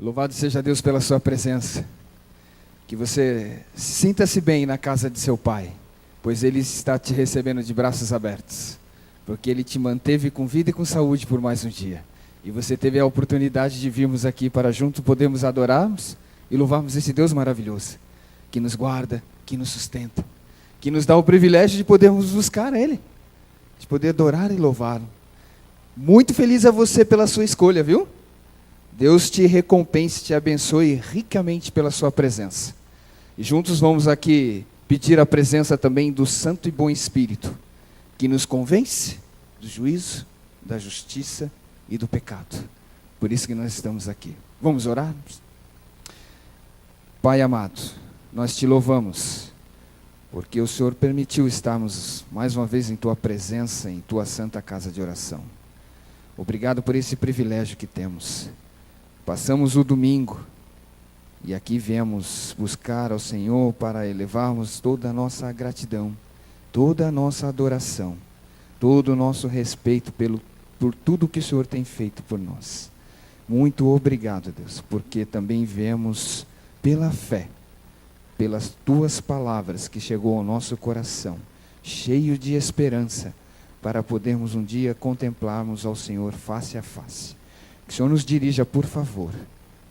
Louvado seja Deus pela sua presença. Que você sinta-se bem na casa de seu Pai, pois Ele está te recebendo de braços abertos, porque Ele te manteve com vida e com saúde por mais um dia. E você teve a oportunidade de virmos aqui para juntos podermos adorarmos e louvarmos esse Deus maravilhoso, que nos guarda, que nos sustenta, que nos dá o privilégio de podermos buscar Ele, de poder adorar e louvá-lo. Muito feliz a você pela sua escolha, viu? Deus te recompense, te abençoe ricamente pela sua presença. E juntos vamos aqui pedir a presença também do Santo e Bom Espírito, que nos convence do juízo, da justiça e do pecado. Por isso que nós estamos aqui. Vamos orar? Pai amado, nós te louvamos, porque o Senhor permitiu estarmos mais uma vez em tua presença, em tua santa casa de oração. Obrigado por esse privilégio que temos. Passamos o domingo e aqui viemos buscar ao Senhor para elevarmos toda a nossa gratidão, toda a nossa adoração, todo o nosso respeito por tudo que o Senhor tem feito por nós. Muito obrigado, Deus, porque também viemos pela fé, pelas tuas palavras que chegou ao nosso coração, cheio de esperança, para podermos um dia contemplarmos ao Senhor face a face. Que o Senhor nos dirija, por favor,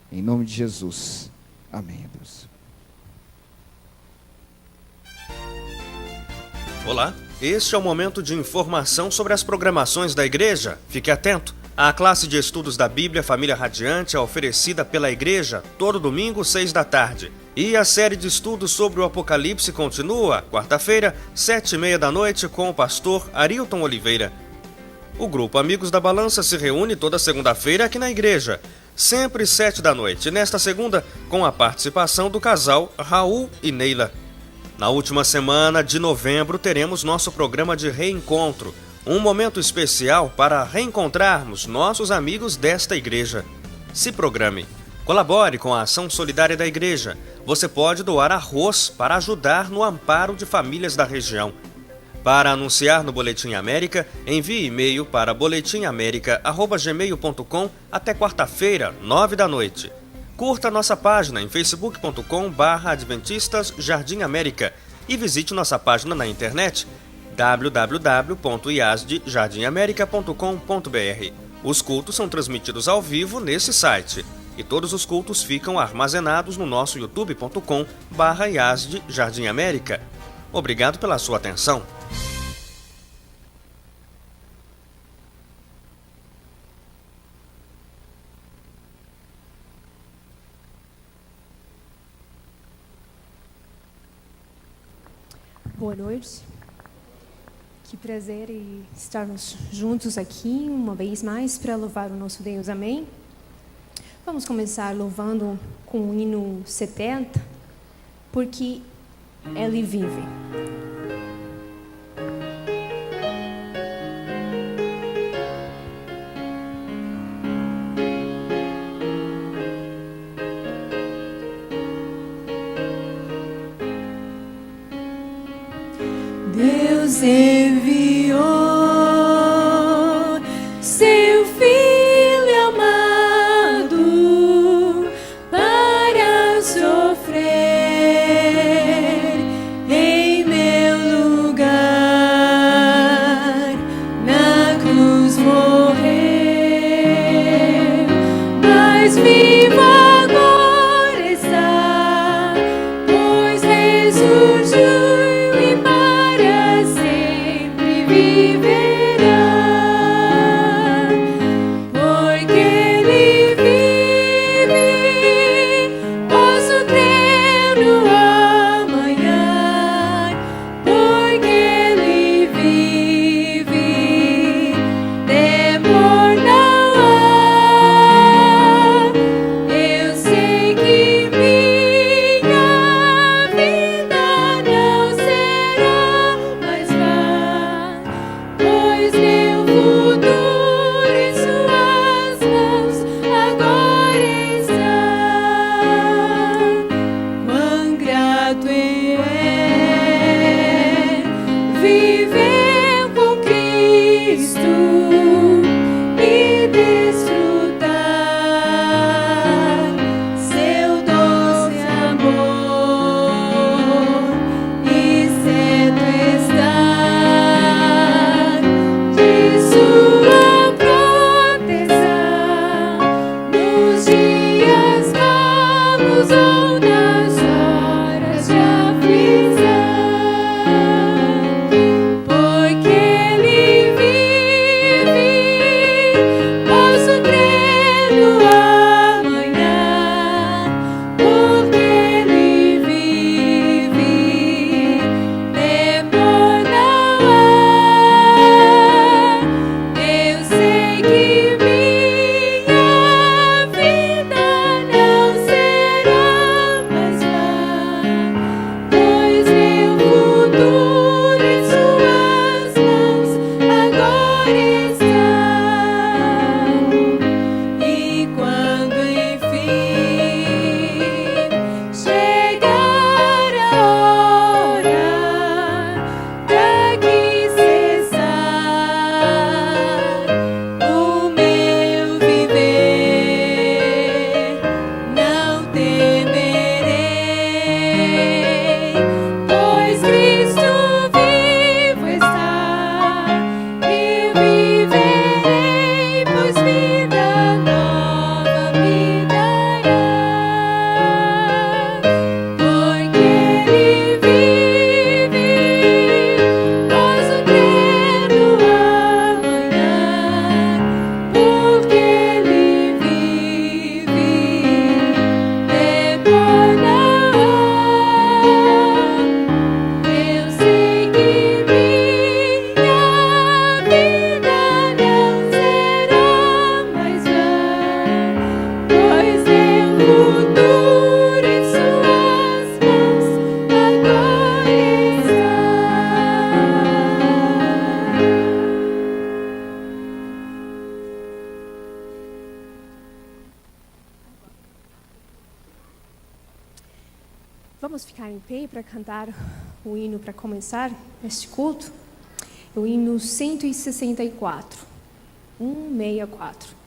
em nome de Jesus. Amém, Deus. Olá, este é o momento de informação sobre as programações da igreja. Fique atento. A classe de estudos da Bíblia Família Radiante é oferecida pela igreja todo domingo, 6 da tarde. E a série de estudos sobre o Apocalipse continua, quarta-feira, 7h30 da noite, com o pastor Arilton Oliveira. O grupo Amigos da Balança se reúne toda segunda-feira aqui na igreja, sempre 7 da noite, nesta segunda, com a participação do casal Raul e Neila. Na última semana de novembro teremos nosso programa de reencontro, um momento especial para reencontrarmos nossos amigos desta igreja. Se programe. Colabore com a ação solidária da igreja. Você pode doar arroz para ajudar no amparo de famílias da região. Para anunciar no Boletim América, envie e-mail para boletimamerica@gmail.com até quarta-feira, 9 da noite. Curta nossa página em facebook.com/Adventistas Jardim América e visite nossa página na internet www.iasdjardimamerica.com.br. Os cultos são transmitidos ao vivo nesse site e todos os cultos ficam armazenados no nosso youtube.com/IASD Jardim América. Obrigado pela sua atenção. Boa noite. Que prazer estarmos juntos aqui uma vez mais para louvar o nosso Deus. Amém? Vamos começar louvando com o hino 70, porque Ele vive. Deus enviou seu Filho amado para sofrer em meu lugar, na cruz morrer, mas vivo agora está, pois ressurgiu. Vamos ficar em pé para cantar o hino para começar este culto. O hino 164, 164.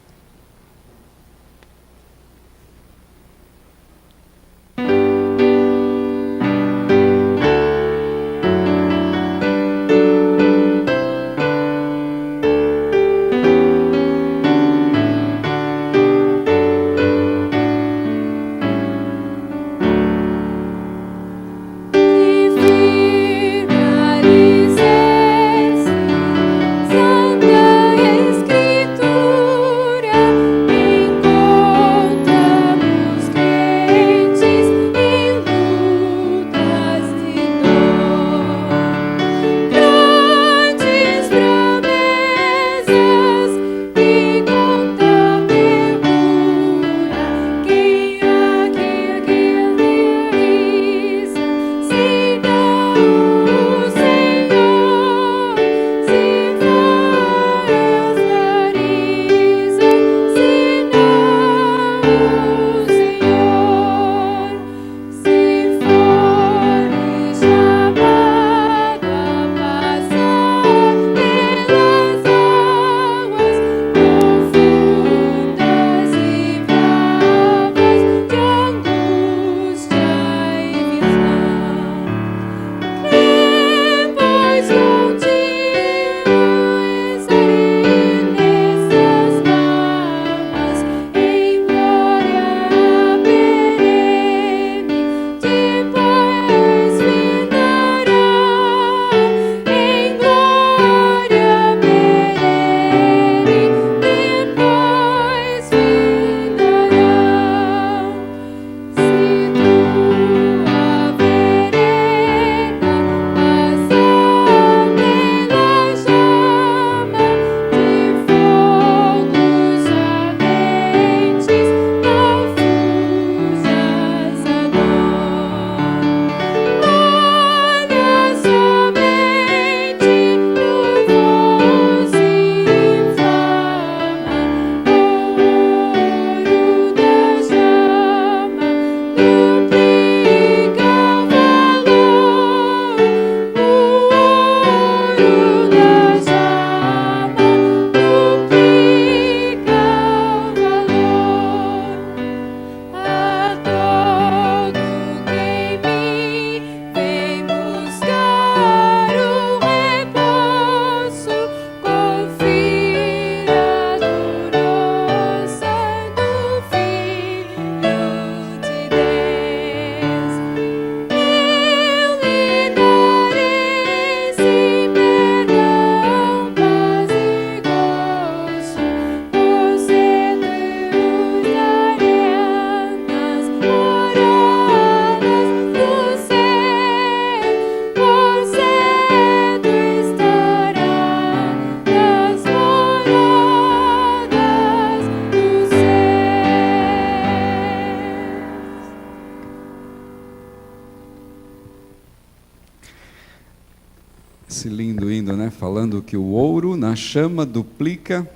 Esse lindo hino, né? Falando que o ouro na chama duplica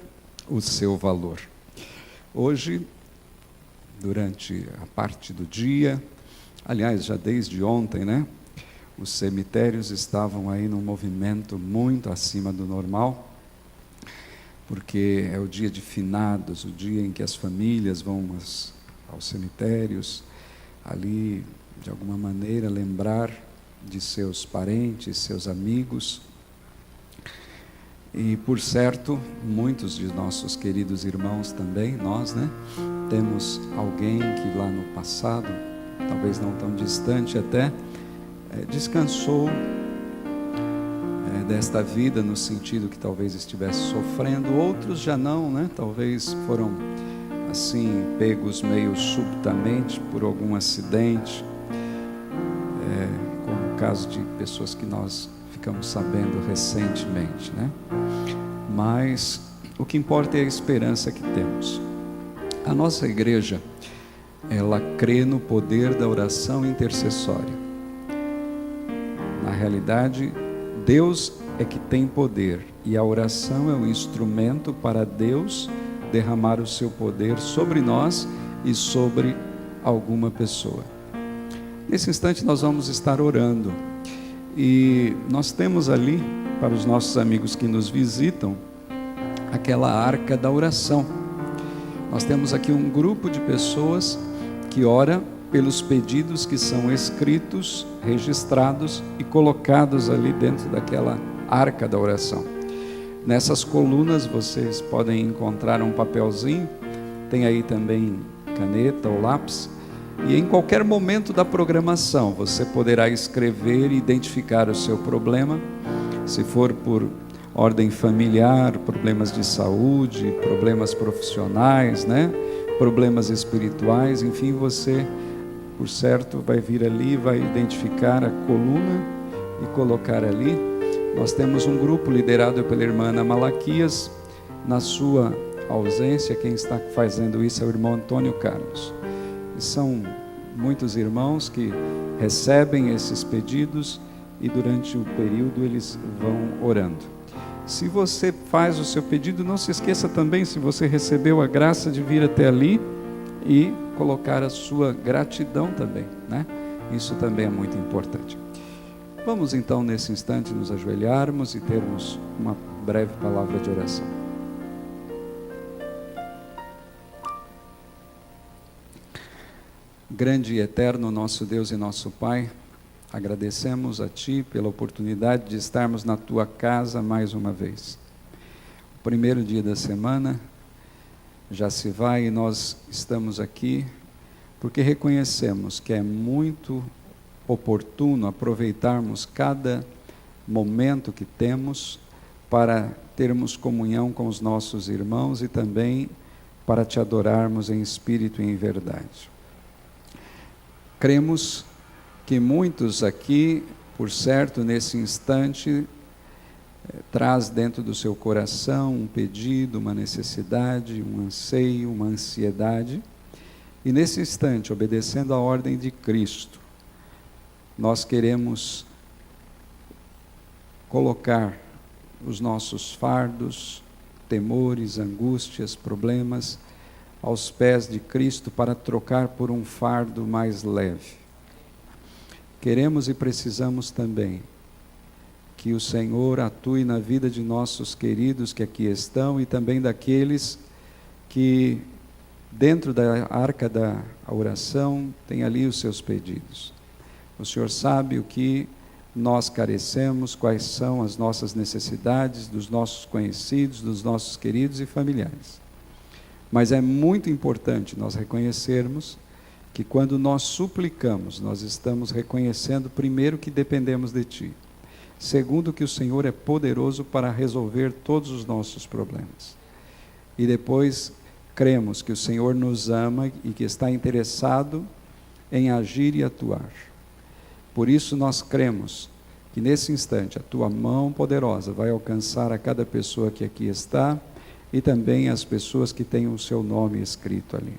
o seu valor. Hoje, durante a parte do dia, aliás, já desde ontem, né? Os cemitérios estavam aí num movimento muito acima do normal, porque é o dia de finados, o dia em que as famílias vão aos cemitérios, ali, de alguma maneira, lembrar de seus parentes, seus amigos. E, por certo, muitos de nossos queridos irmãos também, nós, né, temos alguém que lá no passado, talvez não tão distante até, descansou desta vida, no sentido que talvez estivesse sofrendo. Outros já não, né, talvez foram assim, pegos meio subitamente por algum acidente, como o caso de pessoas que nós ficamos sabendo recentemente, né? Mas o que importa é a esperança que temos. A nossa igreja, ela crê no poder da oração intercessória. Na realidade, Deus é que tem poder, e a oração é o instrumento para Deus derramar o seu poder sobre nós e sobre alguma pessoa. Nesse instante nós vamos estar orando. E nós temos ali, para os nossos amigos que nos visitam, aquela arca da oração. Nós temos aqui um grupo de pessoas que ora pelos pedidos que são escritos, registrados e colocados ali dentro daquela arca da oração. Nessas colunas vocês podem encontrar um papelzinho, tem aí também caneta ou lápis, e em qualquer momento da programação você poderá escrever e identificar o seu problema, se for por ordem familiar, problemas de saúde, problemas profissionais, né? Problemas espirituais, enfim, você, por certo, vai vir ali, vai identificar a coluna e colocar ali. Nós temos um grupo liderado pela irmã Ana Malaquias. Na sua ausência, quem está fazendo isso é o irmão Antônio Carlos. E são muitos irmãos que recebem esses pedidos e durante o período eles vão orando. Se você faz o seu pedido, não se esqueça também, se você recebeu a graça de vir até ali e colocar a sua gratidão também, né? Isso também é muito importante. Vamos então nesse instante nos ajoelharmos e termos uma breve palavra de oração. Grande e eterno nosso Deus e nosso Pai, agradecemos a Ti pela oportunidade de estarmos na Tua casa mais uma vez. O primeiro dia da semana já se vai e nós estamos aqui porque reconhecemos que é muito oportuno aproveitarmos cada momento que temos para termos comunhão com os nossos irmãos e também para Te adorarmos em espírito e em verdade. Cremos que muitos aqui, por certo, nesse instante, traz dentro do seu coração um pedido, uma necessidade, um anseio, uma ansiedade. E nesse instante, obedecendo à ordem de Cristo, nós queremos colocar os nossos fardos, temores, angústias, problemas aos pés de Cristo para trocar por um fardo mais leve. Queremos e precisamos também que o Senhor atue na vida de nossos queridos que aqui estão e também daqueles que dentro da arca da oração tem ali os seus pedidos. O Senhor sabe o que nós carecemos, quais são as nossas necessidades, dos nossos conhecidos, dos nossos queridos e familiares. Mas é muito importante nós reconhecermos que quando nós suplicamos, nós estamos reconhecendo primeiro que dependemos de Ti. Segundo, que o Senhor é poderoso para resolver todos os nossos problemas. E depois, cremos que o Senhor nos ama e que está interessado em agir e atuar. Por isso nós cremos que nesse instante a Tua mão poderosa vai alcançar a cada pessoa que aqui está e também as pessoas que têm o seu nome escrito ali.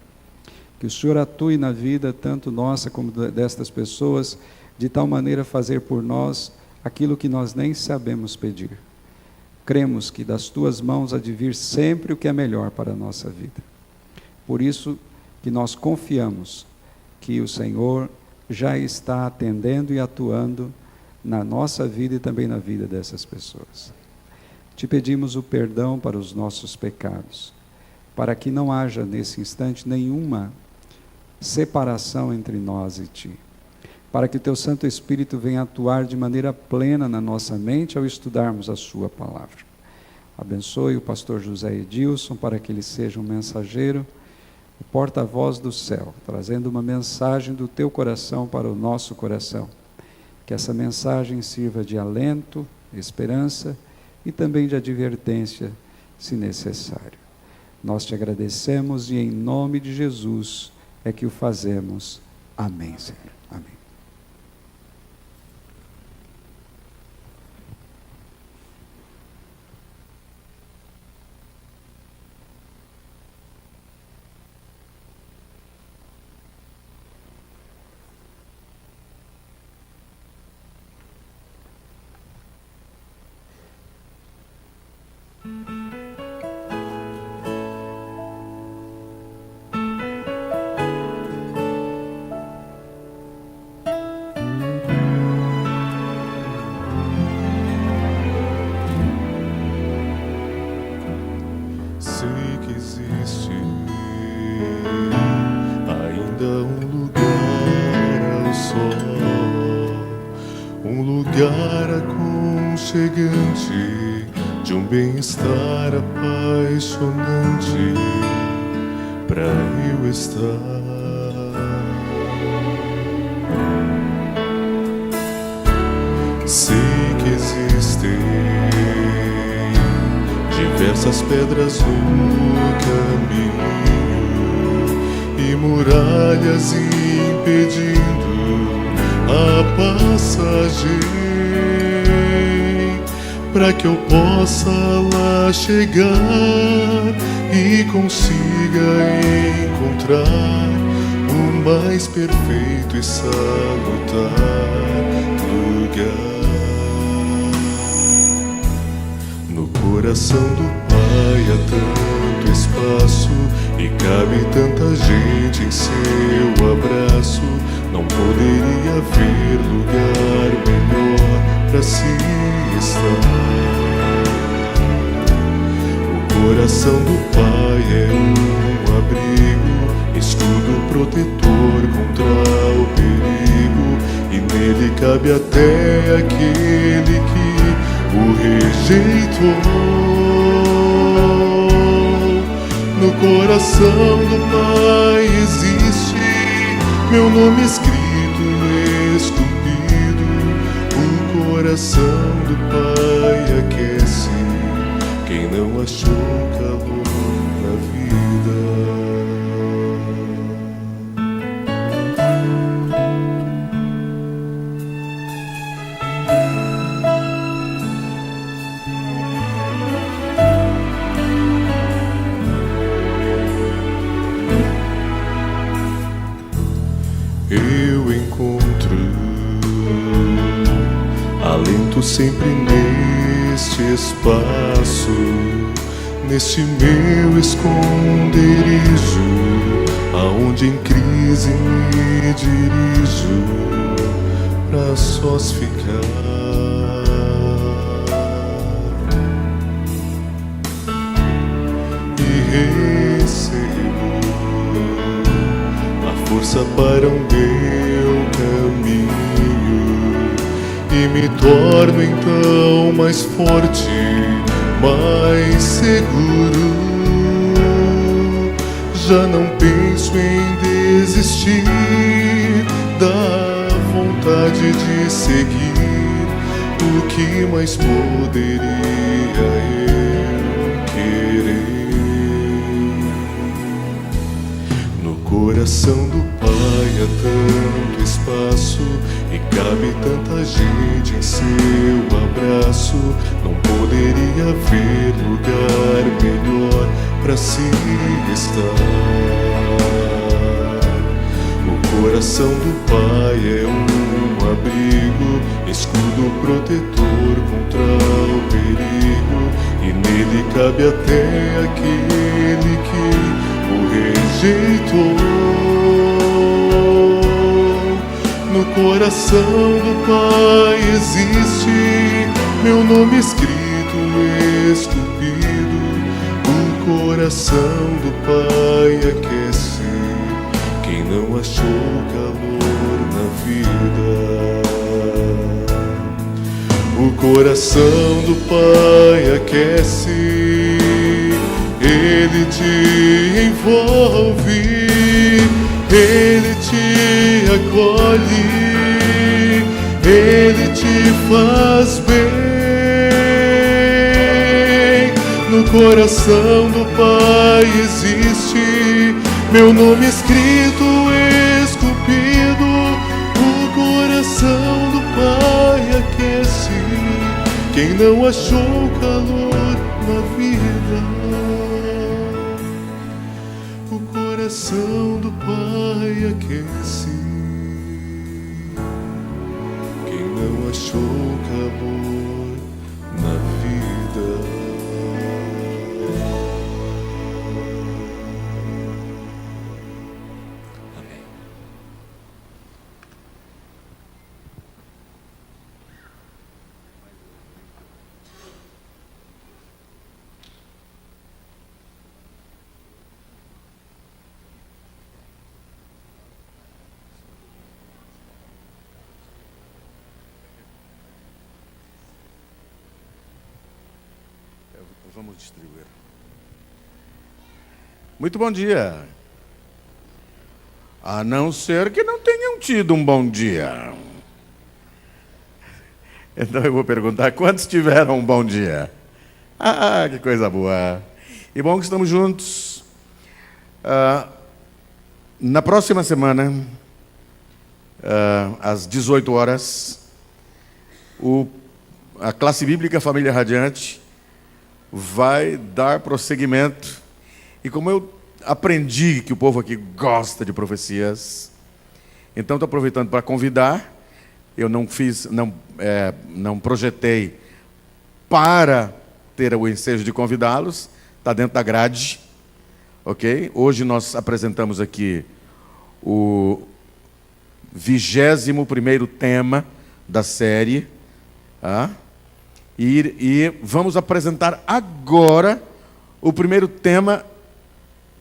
Que o Senhor atue na vida tanto nossa como destas pessoas, de tal maneira fazer por nós aquilo que nós nem sabemos pedir. Cremos que das Tuas mãos há de vir sempre o que é melhor para a nossa vida. Por isso que nós confiamos que o Senhor já está atendendo e atuando na nossa vida e também na vida dessas pessoas. Te pedimos o perdão para os nossos pecados, para que não haja nesse instante nenhuma separação entre nós e Ti, para que o Teu Santo Espírito venha atuar de maneira plena na nossa mente ao estudarmos a Sua palavra. Abençoe o pastor José Edilson para que ele seja um mensageiro, o porta-voz do céu, trazendo uma mensagem do Teu coração para o nosso coração. Que essa mensagem sirva de alento, esperança e também de advertência, se necessário. Nós Te agradecemos e em nome de Jesus é que o fazemos. Amém, Senhor. Amém. lugar aconchegante, de um bem-estar apaixonante para eu estar. Sei que existem diversas pedras no caminho e muralhas impedindo a passagem, para que eu possa lá chegar e consiga encontrar o mais perfeito e salutar lugar. No coração do Pai há tanto espaço e cabe tanta gente em seu abraço. Não poderia haver lugar melhor para se estar. O coração do Pai é um abrigo, escudo protetor contra o perigo, e nele cabe até aquele que o rejeitou. No coração do Pai existe meu nome escrito, esculpido. O coração do Pai aquece quem não achou calor na vida. Eu encontro alento sempre neste espaço, neste meu esconderijo, aonde em crise me dirijo pra sós ficar. E recebo força para o meu caminho e me torno então mais forte, mais seguro. Já não penso em desistir da vontade de seguir. O que mais poderia eu querer? No coração do Pai há tanto espaço e cabe tanta gente em seu abraço. Não poderia haver lugar melhor para se estar. O coração do Pai é um abrigo, escudo protetor contra o perigo, e nele cabe até aquele que o rejeitou. No coração do Pai existe meu nome escrito, esculpido. O coração do Pai aquece quem não achou calor na vida. O coração do Pai aquece, Ele te envolve, Ele te acolhe, Ele te faz bem. No coração do Pai existe meu nome escrito, esculpido. O coração do Pai aquece quem não achou calor na vida. O coração do Pai aquece quem não achou calor na vida. Vamos distribuir. Muito bom dia. A não ser que não tenham tido um bom dia. Então eu vou perguntar, quantos tiveram um bom dia? Ah, que coisa boa. E bom que estamos juntos. Na próxima semana, às 18 horas, a classe bíblica Família Radiante vai dar prosseguimento. E como eu aprendi que o povo aqui gosta de profecias, então estou aproveitando para convidar. Eu não projetei para ter o ensejo de convidá-los, está dentro da grade, ok? Hoje nós apresentamos aqui o 21º tema da série, tá? E vamos apresentar agora o primeiro tema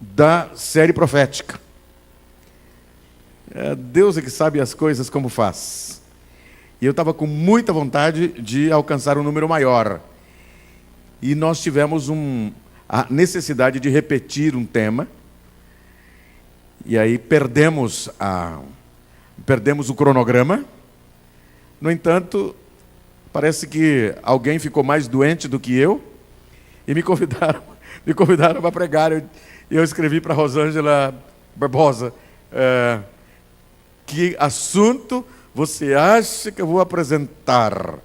da série profética. Deus é que sabe as coisas como faz. E eu estava com muita vontade de alcançar um número maior. E nós tivemos a necessidade de repetir um tema. E aí perdemos o cronograma. No entanto, parece que alguém ficou mais doente do que eu. E me convidaram para pregar. Eu escrevi para a Rosângela Barbosa, que assunto você acha que eu vou apresentar?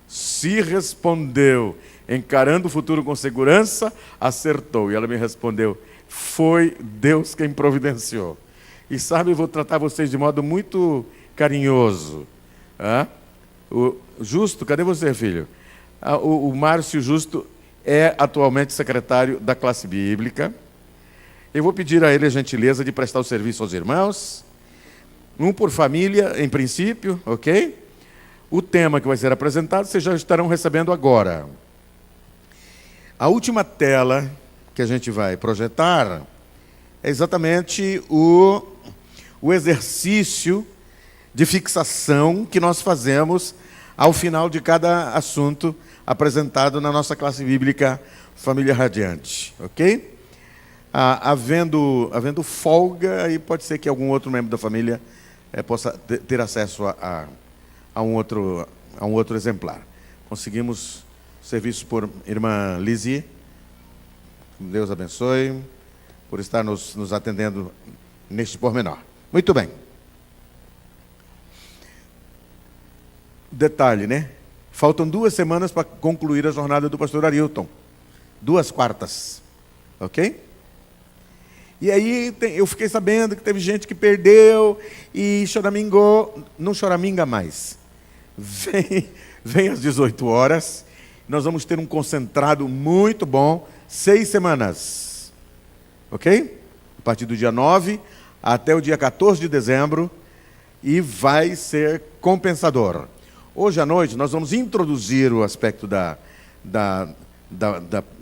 Se respondeu, encarando o futuro com segurança, acertou. E ela me respondeu, foi Deus quem providenciou. E sabe, eu vou tratar vocês de modo muito carinhoso. O Justo, cadê você, filho? O Márcio Justo é atualmente secretário da classe bíblica. Eu vou pedir a ele a gentileza de prestar o serviço aos irmãos. Um por família, em princípio, ok? O tema que vai ser apresentado, vocês já estarão recebendo agora. A última tela que a gente vai projetar é exatamente o exercício de fixação que nós fazemos ao final de cada assunto apresentado na nossa classe bíblica Família Radiante, ok? Havendo folga, aí pode ser que algum outro membro da família possa ter acesso a um outro exemplar. Conseguimos serviço por irmã Lizzie. Deus abençoe por estar nos atendendo neste pormenor. Muito bem. Detalhe, né? Faltam 2 semanas para concluir a jornada do pastor Arilton. 2 quartas. Ok? E aí eu fiquei sabendo que teve gente que perdeu e choramingou. Não choraminga mais. Vem às 18 horas. Nós vamos ter um concentrado muito bom. 6 semanas. Ok? A partir do dia 9 até o dia 14 de dezembro. E vai ser compensador. Hoje à noite nós vamos introduzir o aspecto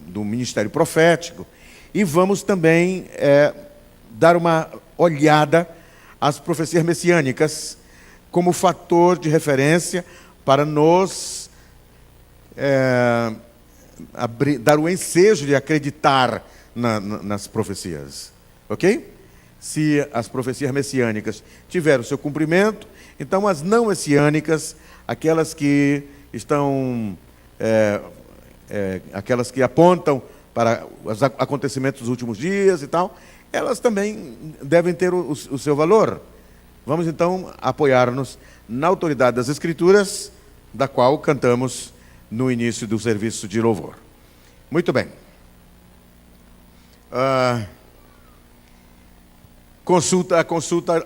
do ministério profético. E vamos também dar uma olhada às profecias messiânicas como fator de referência para nos dar o ensejo de acreditar nas profecias. Ok? Se as profecias messiânicas tiveram o seu cumprimento, então as não messiânicas, aquelas que estão, aquelas que apontam para os acontecimentos dos últimos dias e tal, elas também devem ter o seu valor. Vamos então apoiar-nos na autoridade das Escrituras, da qual cantamos no início do serviço de louvor. Muito bem. Consulta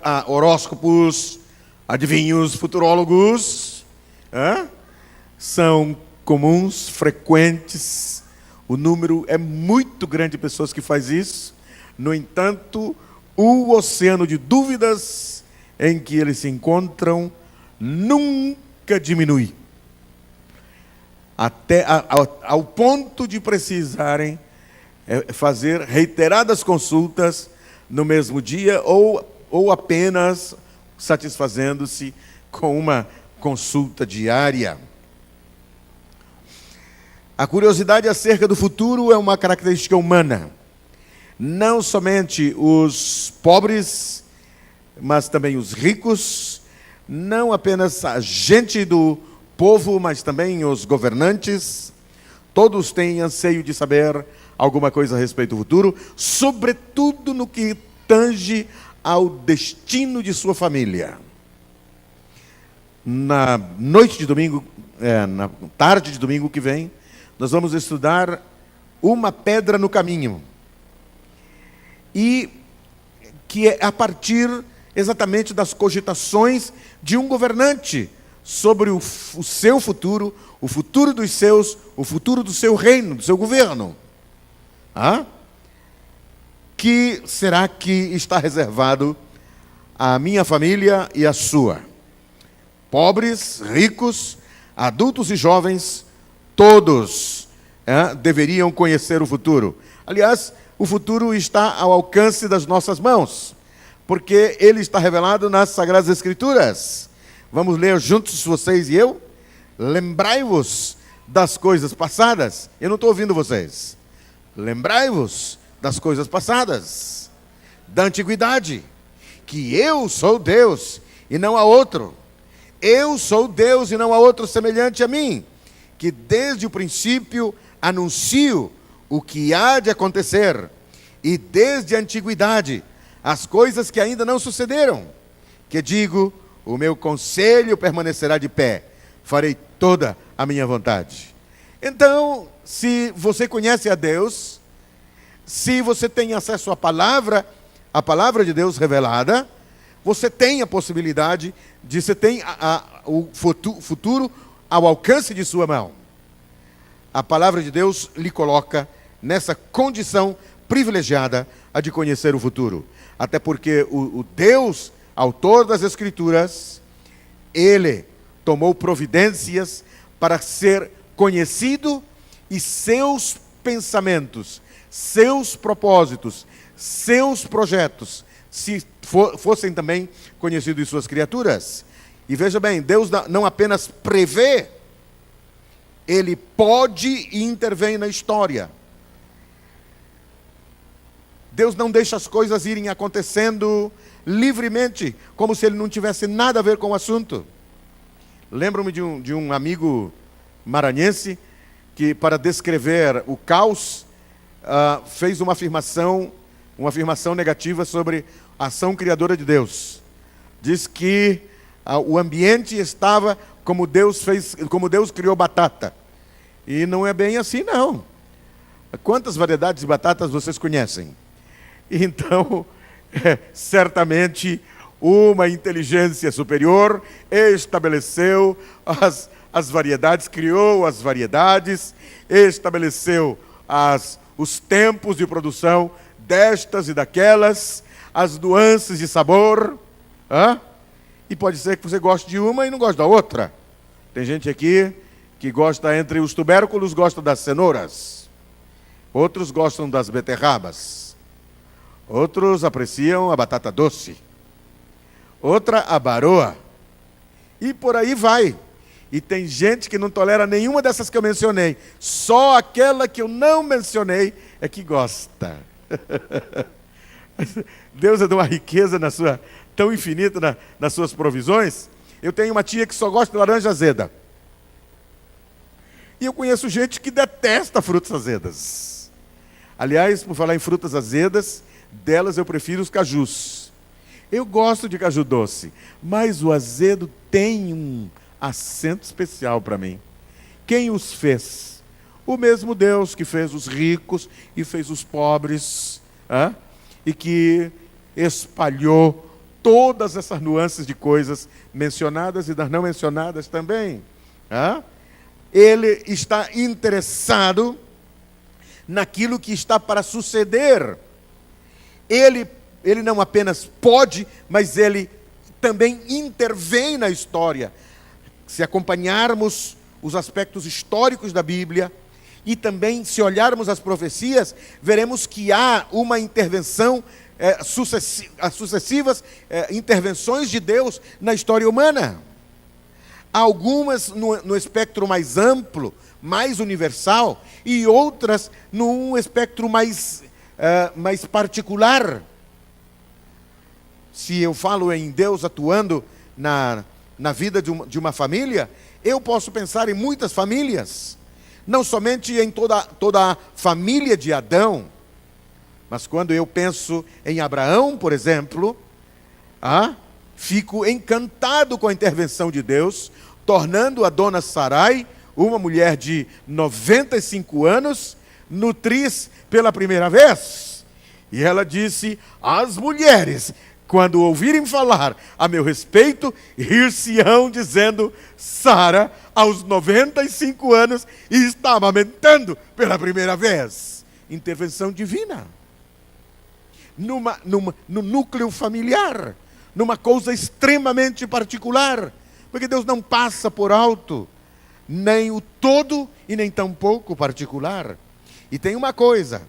a horóscopos, adivinhos, futurólogos, são comuns, frequentes. O número é muito grande de pessoas que faz isso. No entanto, o oceano de dúvidas em que eles se encontram nunca diminui. Até ao ponto de precisarem fazer reiteradas consultas no mesmo dia ou apenas satisfazendo-se com uma consulta diária. A curiosidade acerca do futuro é uma característica humana. Não somente os pobres, mas também os ricos, não apenas a gente do povo, mas também os governantes, todos têm anseio de saber alguma coisa a respeito do futuro, sobretudo no que tange ao destino de sua família. Na noite de domingo, na tarde de domingo que vem, nós vamos estudar uma pedra no caminho. E que é a partir exatamente das cogitações de um governante sobre o seu futuro, o futuro dos seus, o futuro do seu reino, do seu governo. Que será que está reservado à minha família e à sua? Pobres, ricos, adultos e jovens, todos deveriam conhecer o futuro. Aliás, o futuro está ao alcance das nossas mãos, porque ele está revelado nas Sagradas Escrituras. Vamos ler juntos, vocês e eu? Lembrai-vos das coisas passadas. Eu não estou ouvindo vocês. Lembrai-vos das coisas passadas, da antiguidade, que eu sou Deus e não há outro. Eu sou Deus e não há outro semelhante a mim, que desde o princípio anuncio o que há de acontecer, e desde a antiguidade as coisas que ainda não sucederam, que digo, o meu conselho permanecerá de pé, farei toda a minha vontade. Então, se você conhece a Deus, se você tem acesso à palavra de Deus revelada, você tem a possibilidade de você ter o futuro ao alcance de sua mão. A palavra de Deus lhe coloca nessa condição privilegiada a de conhecer o futuro. Até porque o Deus, autor das Escrituras, ele tomou providências para ser conhecido e seus pensamentos, seus propósitos, seus projetos, se fossem também conhecidos de suas criaturas. E veja bem, Deus não apenas prevê, ele pode e intervém na história. Deus não deixa as coisas irem acontecendo livremente, como se ele não tivesse nada a ver com o assunto. Lembro-me de um amigo maranhense que, para descrever o caos, fez uma afirmação negativa sobre a ação criadora de Deus. Diz que o ambiente estava como Deus criou batata. E não é bem assim, não. Quantas variedades de batatas vocês conhecem? Então, certamente, uma inteligência superior estabeleceu as variedades, criou as variedades, estabeleceu os tempos de produção destas e daquelas, as nuances de sabor. E pode ser que você goste de uma e não goste da outra. Tem gente aqui que gosta, entre os tubérculos, gosta das cenouras. Outros gostam das beterrabas. Outros apreciam a batata doce. Outra, a baroa. E por aí vai. E tem gente que não tolera nenhuma dessas que eu mencionei. Só aquela que eu não mencionei é que gosta. Deus é de uma riqueza tão infinita nas suas provisões. Eu tenho uma tia que só gosta de laranja azeda. E eu conheço gente que detesta frutas azedas. Aliás, por falar em frutas azedas, delas eu prefiro os cajus. Eu gosto de caju doce, mas o azedo tem um acento especial para mim. Quem os fez? O mesmo Deus que fez os ricos e fez os pobres, e que espalhou todas essas nuances de coisas mencionadas e das não mencionadas também. Ele está interessado naquilo que está para suceder. Ele não apenas pode, mas ele também intervém na história. Se acompanharmos os aspectos históricos da Bíblia e também se olharmos as profecias, veremos que há uma intervenção, sucessivas intervenções de Deus na história humana. algumas no espectro mais amplo, mais universal, e outras num espectro mais particular. Se eu falo em Deus atuando na vida de uma família, eu posso pensar em muitas famílias, não somente em toda a família de Adão, mas quando eu penso em Abraão, por exemplo, fico encantado com a intervenção de Deus, tornando a dona Sarai, uma mulher de 95 anos, nutriz pela primeira vez. E ela disse: as mulheres, quando ouvirem falar a meu respeito, rir-se-ão dizendo: Sara, aos 95 anos, está amamentando pela primeira vez. Intervenção divina. No núcleo familiar, numa coisa extremamente particular, porque Deus não passa por alto nem o todo e nem tampouco o particular. E tem uma coisa: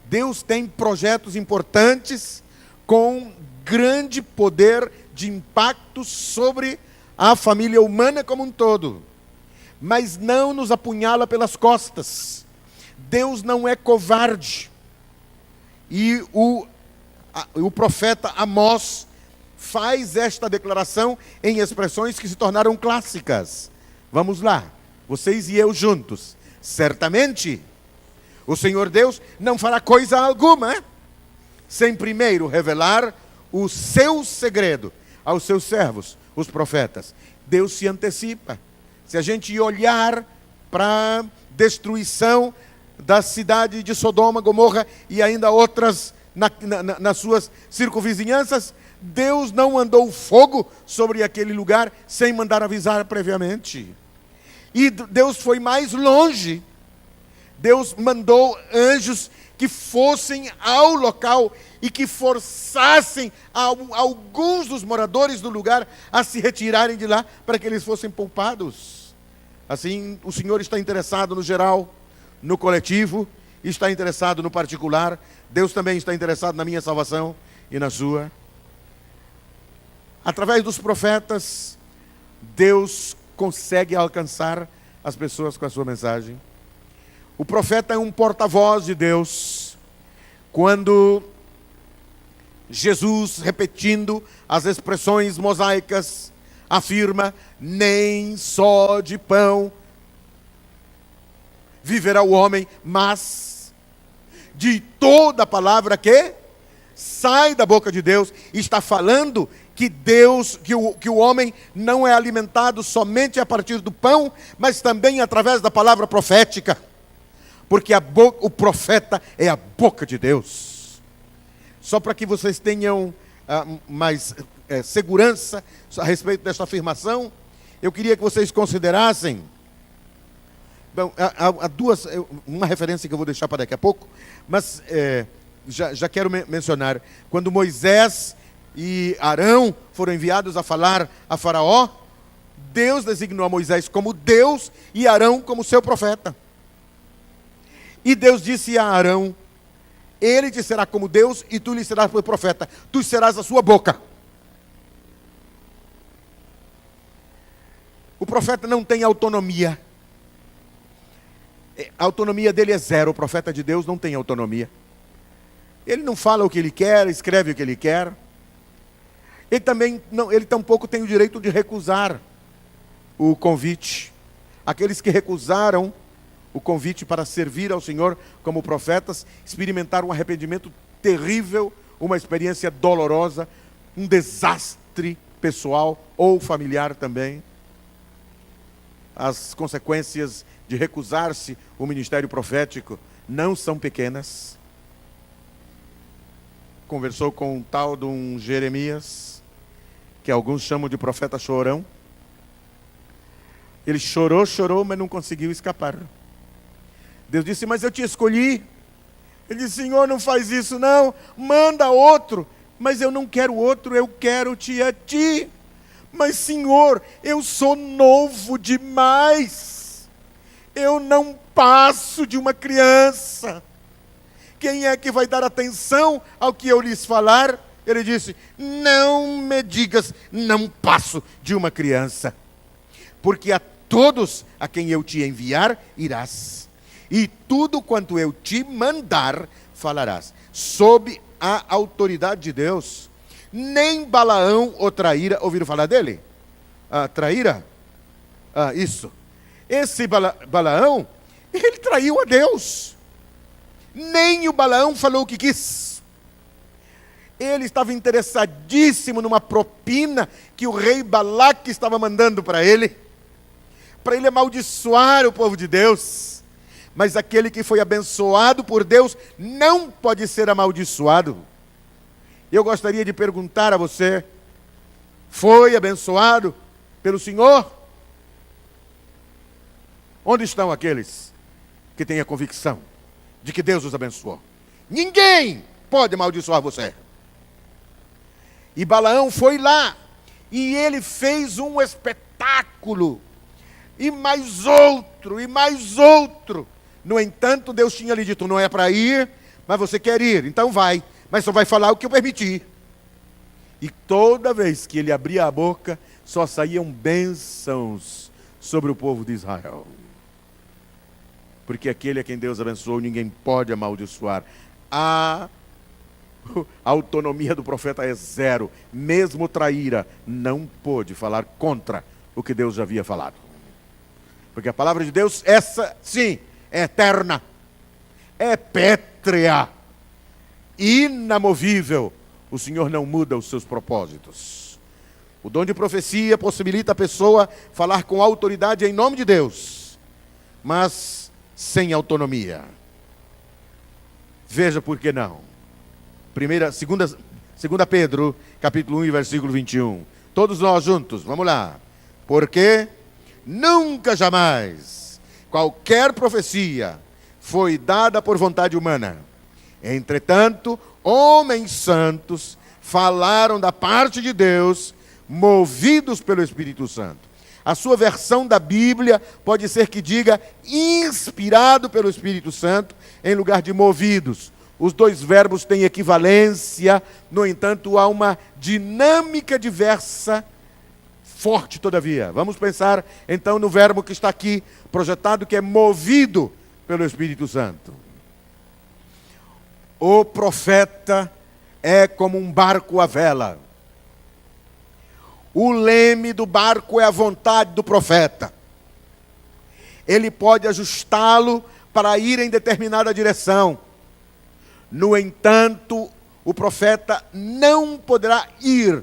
Deus tem projetos importantes com grande poder de impacto sobre a família humana como um todo, mas não nos apunhala pelas costas. Deus não é covarde. E o profeta Amós faz esta declaração em expressões que se tornaram clássicas. Vamos lá, vocês e eu juntos. Certamente o Senhor Deus não fará coisa alguma sem primeiro revelar o seu segredo aos seus servos, os profetas. Deus se antecipa. Se a gente olhar para a destruição da cidade de Sodoma, Gomorra e ainda outras nas suas circunvizinhanças, Deus não mandou fogo sobre aquele lugar sem mandar avisar previamente. E Deus foi mais longe. Deus mandou anjos que fossem ao local e que forçassem alguns dos moradores do lugar a se retirarem de lá para que eles fossem poupados. Assim, o Senhor está interessado no geral, no coletivo, está interessado no particular. Deus também está interessado na minha salvação e na sua. Através dos profetas, Deus consegue alcançar as pessoas com a sua mensagem. O profeta é um porta-voz de Deus. Quando Jesus, repetindo as expressões mosaicas, afirma: nem só de pão viverá o homem, mas de toda a palavra que sai da boca de Deus. Está falando que o homem não é alimentado somente a partir do pão, mas também através da palavra profética. Porque o profeta é a boca de Deus. Só para que vocês tenham mais segurança a respeito desta afirmação, eu queria que vocês considerassem. Bom, há uma referência que eu vou deixar para daqui a pouco, mas já quero mencionar. Quando Moisés e Arão foram enviados a falar a Faraó, Deus designou a Moisés como Deus e Arão como seu profeta. E Deus disse a Arão: ele te será como Deus e tu lhe serás por profeta. Tu serás a sua boca. O profeta não tem autonomia. A autonomia dele é zero. O profeta de Deus não tem autonomia. Ele não fala o que ele quer, escreve o que ele quer. Ele tampouco tem o direito de recusar o convite. Aqueles que recusaram o convite para servir ao Senhor como profetas experimentaram um arrependimento terrível, uma experiência dolorosa, um desastre pessoal ou familiar também. As consequências de recusar-se o ministério profético não são pequenas. Conversou com um tal de um Jeremias, que alguns chamam de profeta chorão. Ele chorou, mas não conseguiu escapar. Deus disse: mas eu te escolhi. Ele disse: Senhor, não faz isso não, manda outro. Mas eu não quero outro, eu quero-te a ti. Mas Senhor, eu sou novo demais. Eu não passo de uma criança. Quem é que vai dar atenção ao que eu lhes falar? Ele disse: não me digas, não passo de uma criança. porque a todos a quem eu te enviar irás, e tudo quanto eu te mandar falarás, sob a autoridade de Deus. Nem Balaão o traíra, ouviram falar dele? Traíra? Isso. Esse Balaão, ele traiu a Deus. Nem o Balaão falou o que quis. Ele estava interessadíssimo numa propina que o rei Balaque estava mandando para ele amaldiçoar o povo de Deus. Mas aquele que foi abençoado por Deus não pode ser amaldiçoado. Eu gostaria de perguntar a você: foi abençoado pelo Senhor? Onde estão aqueles que têm a convicção de que Deus os abençoou? Ninguém pode amaldiçoar você. E Balaão foi lá, e ele fez um espetáculo, e mais outro, e mais outro. No entanto, Deus tinha lhe dito: não é para ir, mas você quer ir, então vai, mas só vai falar o que eu permitir. E toda vez que ele abria a boca, só saíam bênçãos sobre o povo de Israel. Porque aquele a quem Deus abençoou, ninguém pode amaldiçoar. A autonomia do profeta é zero. Mesmo traíra, não pôde falar contra o que Deus já havia falado. Porque a palavra de Deus, essa sim, é eterna, é pétrea, inamovível. O Senhor não muda os seus propósitos. O dom de profecia possibilita a pessoa falar com autoridade em nome de Deus, mas sem autonomia. Veja por que não. 2 Pedro, capítulo 1, versículo 21. Todos nós juntos, vamos lá. Porque nunca jamais qualquer profecia foi dada por vontade humana. Entretanto, homens santos falaram da parte de Deus, movidos pelo Espírito Santo. A sua versão da Bíblia pode ser que diga inspirado pelo Espírito Santo, em lugar de movidos. Os dois verbos têm equivalência, no entanto, há uma dinâmica diversa, forte todavia. Vamos pensar então no verbo que está aqui projetado, que é movido pelo Espírito Santo. O profeta é como um barco à vela. O leme do barco é a vontade do profeta. Ele pode ajustá-lo para ir em determinada direção. No entanto, o profeta não poderá ir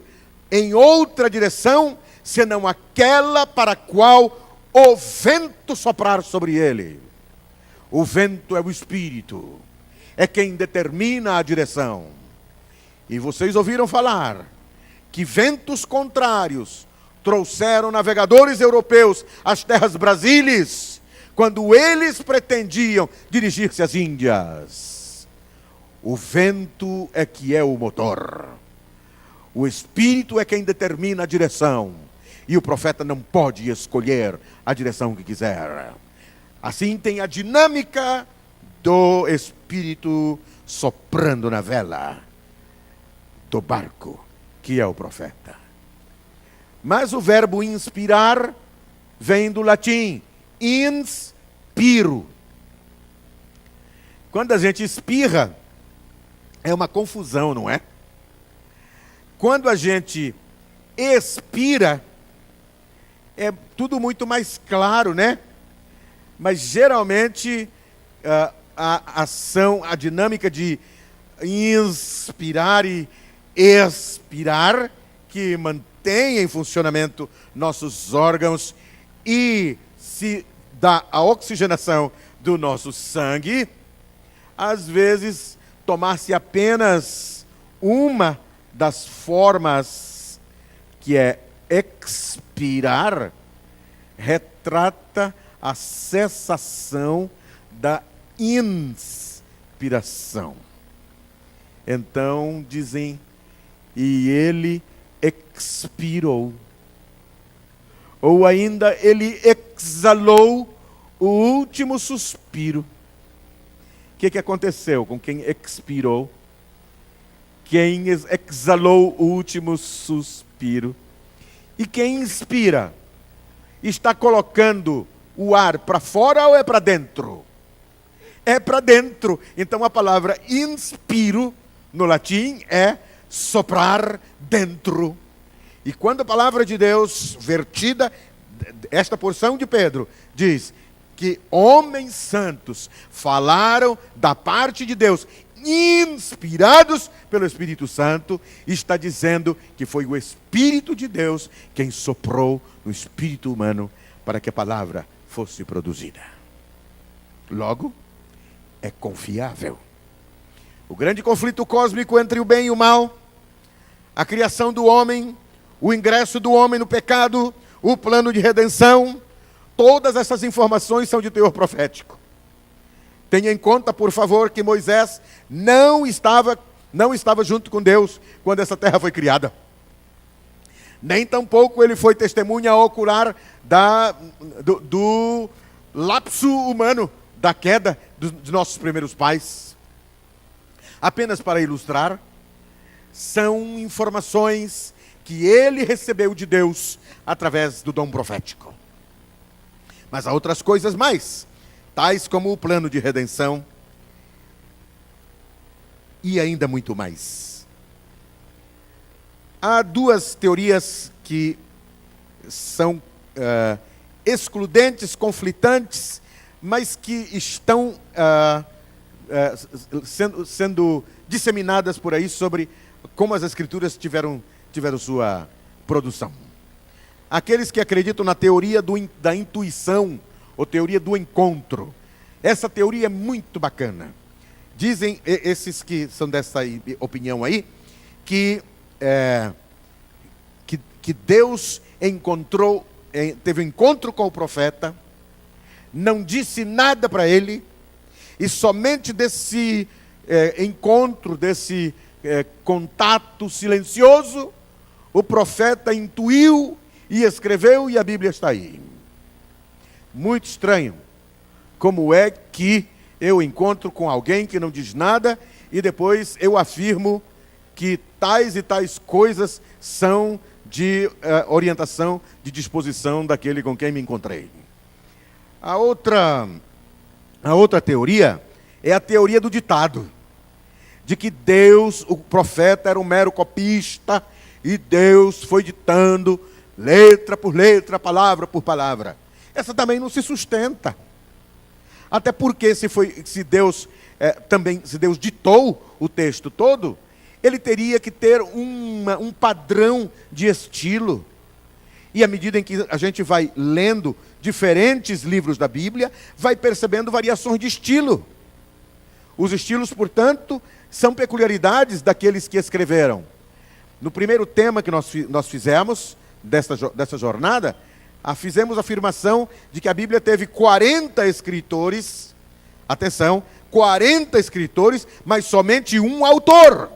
em outra direção, senão aquela para a qual o vento soprar sobre ele. O vento é o Espírito, é quem determina a direção. E vocês ouviram falar que ventos contrários trouxeram navegadores europeus às terras brasílias, quando eles pretendiam dirigir-se às Índias. O vento é que é o motor. O Espírito é quem determina a direção. E o profeta não pode escolher a direção que quiser. Assim tem a dinâmica do Espírito soprando na vela do barco, que é o profeta. Mas o verbo inspirar vem do latim inspiro. Quando a gente espirra, é uma confusão, não é? Quando a gente expira, é tudo muito mais claro, né? Mas geralmente a ação, a dinâmica de inspirar e expirar, que mantém em funcionamento nossos órgãos e se dá a oxigenação do nosso sangue, às vezes tomar-se apenas uma das formas, que é expirar, retrata a cessação da inspiração. Então dizem, e ele expirou. Ou ainda, ele exalou o último suspiro. O que aconteceu com quem expirou? Quem exalou o último suspiro. E quem inspira? está colocando o ar para fora ou é para dentro? É para dentro. Então a palavra inspiro, no latim, é soprar dentro. E quando a palavra de Deus, vertida, esta porção de Pedro, diz que homens santos falaram da parte de Deus, inspirados pelo Espírito Santo, está dizendo que foi o Espírito de Deus quem soprou no espírito humano para que a palavra fosse produzida. Logo, é confiável. O grande conflito cósmico entre o bem e o mal, a criação do homem, o ingresso do homem no pecado, o plano de redenção, todas essas informações são de teor profético. Tenha em conta, por favor, que Moisés não estava junto com Deus quando essa terra foi criada. Nem tampouco ele foi testemunha ocular do lapso humano, da queda dos nossos primeiros pais. Apenas para ilustrar, são informações que ele recebeu de Deus através do dom profético. Mas há outras coisas mais, tais como o plano de redenção e ainda muito mais. Há duas teorias que são excludentes, mas que estão sendo disseminadas por aí sobre como as Escrituras tiveram sua produção. Aqueles que acreditam na teoria da intuição, ou teoria do encontro. Essa teoria é muito bacana. Dizem esses que são dessa opinião aí, que Deus teve um encontro com o profeta, não disse nada para ele, e somente desse encontro, desse contato silencioso, o profeta intuiu e escreveu, e a Bíblia está aí. Muito estranho. Como é que eu encontro com alguém que não diz nada e depois eu afirmo que tais e tais coisas são de orientação, de disposição daquele com quem me encontrei. A outra teoria é a teoria do ditado, de que Deus, o profeta, era um mero copista e Deus foi ditando letra por letra, palavra por palavra. Essa também não se sustenta. Até porque se Deus ditou o texto todo, ele teria que ter um padrão de estilo. E à medida em que a gente vai lendo diferentes livros da Bíblia, vai percebendo variações de estilo. Os estilos, portanto, são peculiaridades daqueles que escreveram. No primeiro tema que nós fizemos, dessa jornada, fizemos a afirmação de que a Bíblia teve 40 escritores, atenção, 40 escritores, mas somente um autor.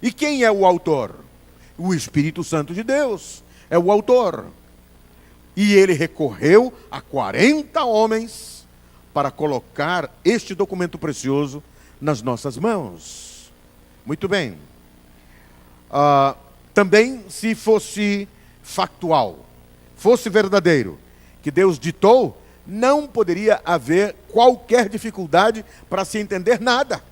E quem é o autor? O Espírito Santo de Deus é o autor. E ele recorreu a 40 homens para colocar este documento precioso nas nossas mãos. Muito bem. Também, se fosse factual, fosse verdadeiro, que Deus ditou, não poderia haver qualquer dificuldade para se entender nada.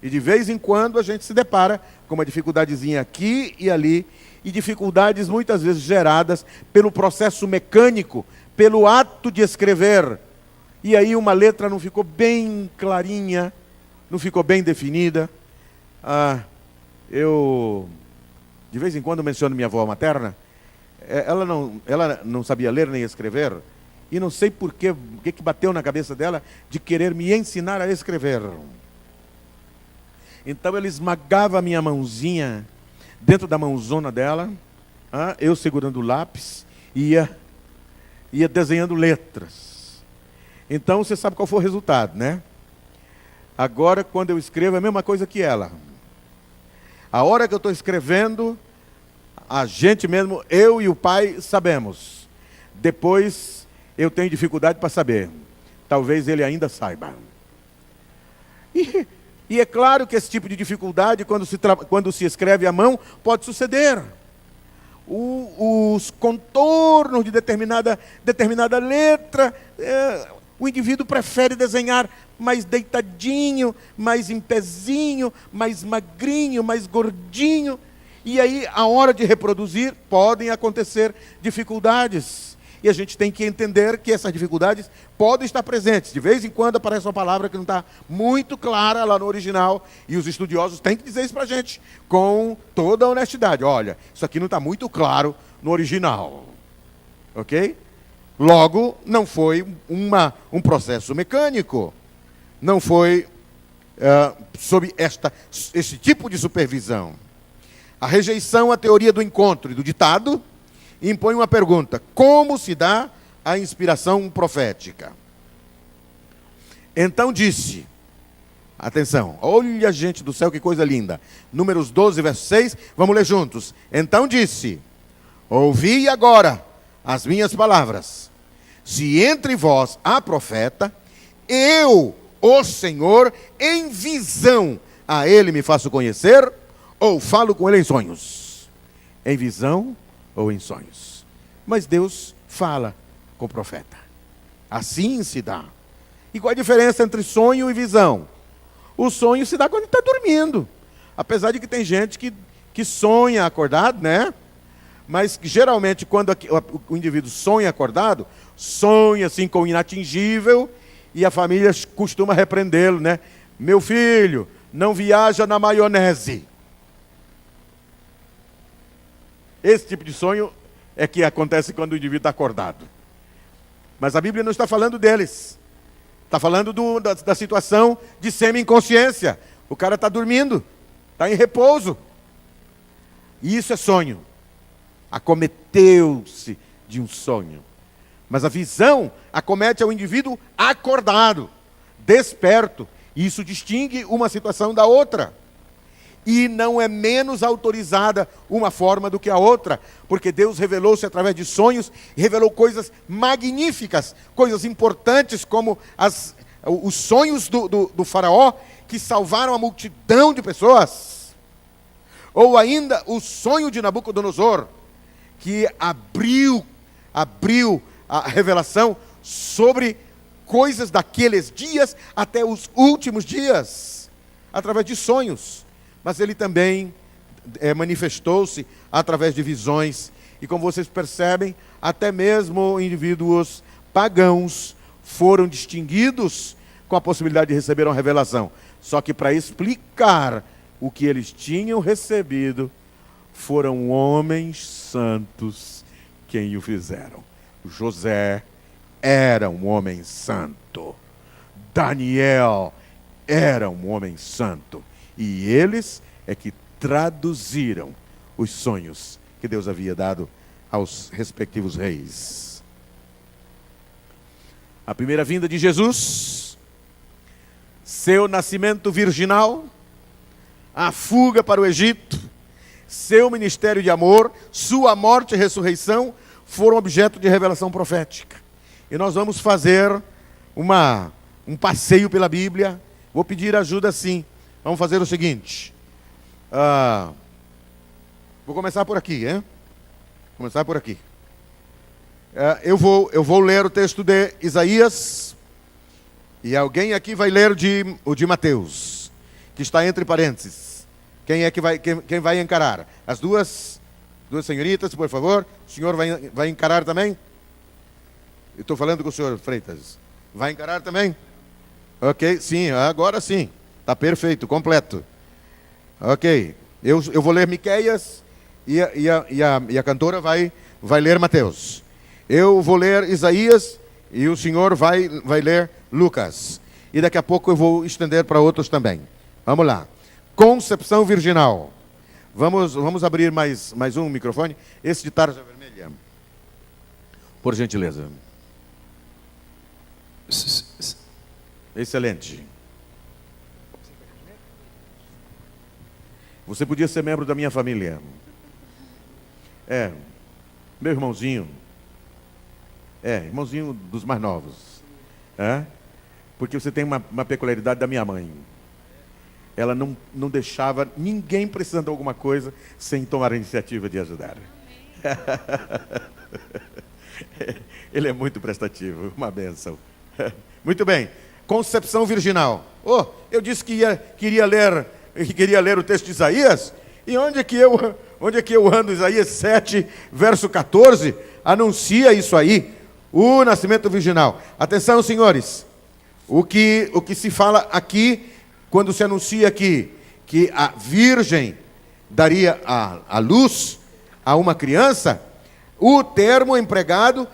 E de vez em quando a gente se depara com uma dificuldadezinha aqui e ali, e dificuldades muitas vezes geradas pelo processo mecânico, pelo ato de escrever. E aí uma letra não ficou bem clarinha, não ficou bem definida. Eu, de vez em quando, menciono minha avó materna. Ela não sabia ler nem escrever, e não sei por que bateu na cabeça dela de querer me ensinar a escrever. Então ela esmagava a minha mãozinha dentro da mãozona dela, eu segurando o lápis, ia desenhando letras. Então você sabe qual foi o resultado, né? Agora, quando eu escrevo, é a mesma coisa que ela. A hora que eu estou escrevendo, a gente mesmo, eu e o pai, sabemos. Depois, eu tenho dificuldade para saber. Talvez ele ainda saiba. E é claro que esse tipo de dificuldade, quando se escreve à mão, pode suceder. os contornos de determinada letra. O indivíduo prefere desenhar mais deitadinho, mais em pezinho, mais magrinho, mais gordinho. E aí, a hora de reproduzir, podem acontecer dificuldades. E a gente tem que entender que essas dificuldades podem estar presentes. De vez em quando aparece uma palavra que não está muito clara lá no original. E os estudiosos têm que dizer isso para a gente, com toda a honestidade. Olha, isso aqui não está muito claro no original. Ok? Logo, não foi um processo mecânico. Não foi sob esse tipo de supervisão. A rejeição à teoria do encontro e do ditado impõe uma pergunta: como se dá a inspiração profética? Então disse, atenção, olha gente do céu, que coisa linda. Números 12, verso 6, vamos ler juntos. Então disse: ouvi agora as minhas palavras. Se entre vós há profeta, eu, o Senhor, em visão a ele me faço conhecer, ou falo com ele em sonhos. Em visão ou em sonhos. Mas Deus fala com o profeta. Assim se dá. E qual a diferença entre sonho e visão? O sonho se dá quando ele está dormindo. Apesar de que tem gente que sonha acordado, né? Mas geralmente quando o indivíduo sonha acordado, sonha assim com o inatingível, e a família costuma repreendê-lo, né? Meu filho, não viaja na maionese. Esse tipo de sonho é que acontece quando o indivíduo está acordado. Mas a Bíblia não está falando deles. Está falando da situação de semi-inconsciência. O cara está dormindo, está em repouso. E isso é sonho. Acometeu-se de um sonho. Mas a visão acomete ao indivíduo acordado, desperto. E isso distingue uma situação da outra. E não é menos autorizada uma forma do que a outra, porque Deus revelou-se através de sonhos, e revelou coisas magníficas, coisas importantes, como os sonhos do faraó, que salvaram a multidão de pessoas. Ou ainda o sonho de Nabucodonosor, que abriu a revelação sobre coisas daqueles dias até os últimos dias, através de sonhos. Mas ele também manifestou-se através de visões. E como vocês percebem, até mesmo indivíduos pagãos foram distinguidos com a possibilidade de receber uma revelação. Só que para explicar o que eles tinham recebido, foram homens santos quem o fizeram. José era um homem santo. Daniel era um homem santo. E eles é que traduziram os sonhos que Deus havia dado aos respectivos reis. A primeira vinda de Jesus, seu nascimento virginal, a fuga para o Egito, seu ministério de amor, sua morte e ressurreição foram objeto de revelação profética. E nós vamos fazer um passeio pela Bíblia. Vou pedir ajuda sim. Vamos fazer o seguinte. Vou começar por aqui, hein? Começar por aqui. Eu vou ler o texto de Isaías. E alguém aqui vai ler o de Mateus, que está entre parênteses. Quem vai encarar? As duas senhoritas, por favor. O senhor vai encarar também? Eu estou falando com o senhor Freitas. Vai encarar também? Ok, sim, agora sim. Está perfeito, completo. Ok. Eu vou ler Miqueias e a cantora vai ler Mateus. Eu vou ler Isaías e o senhor vai ler Lucas. E daqui a pouco eu vou estender para outros também. Vamos lá. Concepção virginal. Vamos abrir mais um microfone. Esse de tarja vermelha. Por gentileza. Excelente. Você podia ser membro da minha família. Meu irmãozinho. Irmãozinho dos mais novos. Porque você tem uma peculiaridade da minha mãe. Ela não deixava ninguém precisando de alguma coisa sem tomar a iniciativa de ajudar. Ele é muito prestativo, uma bênção. Muito bem, concepção virginal. Oh, eu disse que queria ler o texto de Isaías, e onde é que eu ando? Isaías 7, verso 14, anuncia isso aí, o nascimento virginal. Atenção, senhores, o que se fala aqui, quando se anuncia aqui, que a virgem daria a luz a uma criança, o termo empregado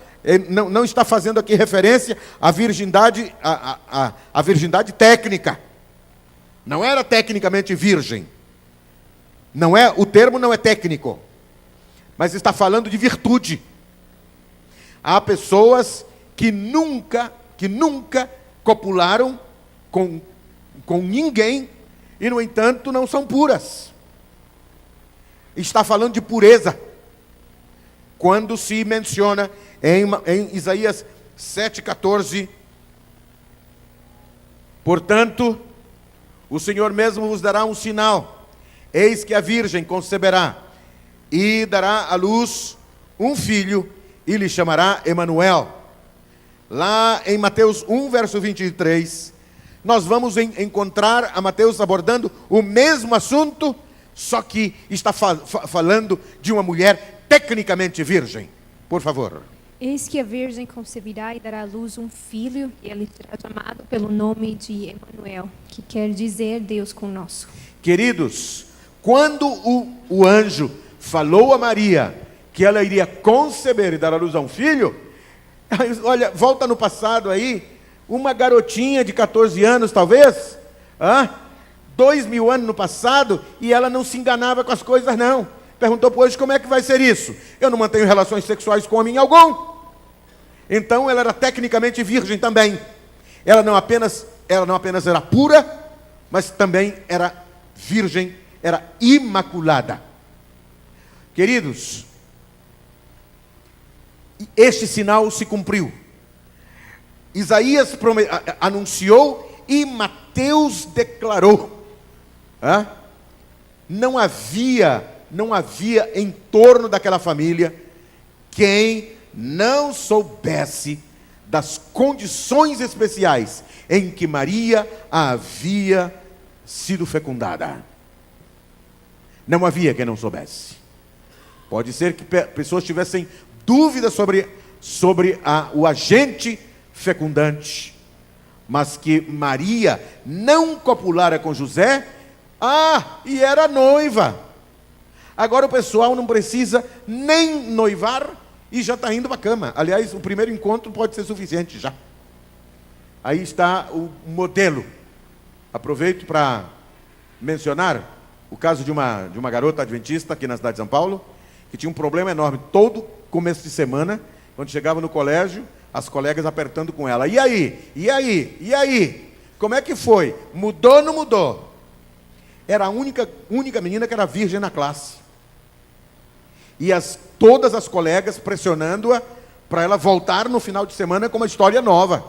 não está fazendo aqui referência à virgindade, à virgindade técnica. Não era tecnicamente virgem. O termo não é técnico, mas está falando de virtude. Há pessoas que nunca copularam com ninguém e, no entanto, não são puras. Está falando de pureza. Quando se menciona em Isaías 7,14, portanto, o Senhor mesmo vos dará um sinal. Eis que a virgem conceberá e dará à luz um filho e lhe chamará Emanuel. Lá em Mateus 1, verso 23, nós vamos encontrar a Mateus abordando o mesmo assunto, só que está falando de uma mulher tecnicamente virgem. Por favor. Eis que a virgem conceberá e dará à luz um filho, e ele será chamado pelo nome de Emanuel, que quer dizer Deus conosco. Queridos, quando o anjo falou a Maria que ela iria conceber e dar à luz a um filho, olha, volta no passado aí, uma garotinha de 14 anos talvez, 2000 anos no passado, e ela não se enganava com as coisas não. Perguntou para hoje, como é que vai ser isso? Eu não mantenho relações sexuais com homem algum. Então ela era tecnicamente virgem também. Ela não apenas era pura, mas também era virgem, era imaculada. Queridos, este sinal se cumpriu. Isaías anunciou e Mateus declarou. Não havia em torno daquela família quem não soubesse das condições especiais em que Maria havia sido fecundada. Não havia quem não soubesse. Pode ser que pessoas tivessem dúvidas sobre o agente fecundante, mas que Maria não copulara com José, e era noiva. Agora o pessoal não precisa nem noivar e já está indo para a cama. Aliás, o primeiro encontro pode ser suficiente já. Aí está o modelo. Aproveito para mencionar o caso de uma garota adventista aqui na cidade de São Paulo, que tinha um problema enorme. Todo começo de semana, quando chegava no colégio, as colegas apertando com ela. E aí? E aí? E aí? Como é que foi? Mudou ou não mudou? Era a única menina que era virgem na classe. E todas as colegas pressionando-a para ela voltar no final de semana com uma história nova.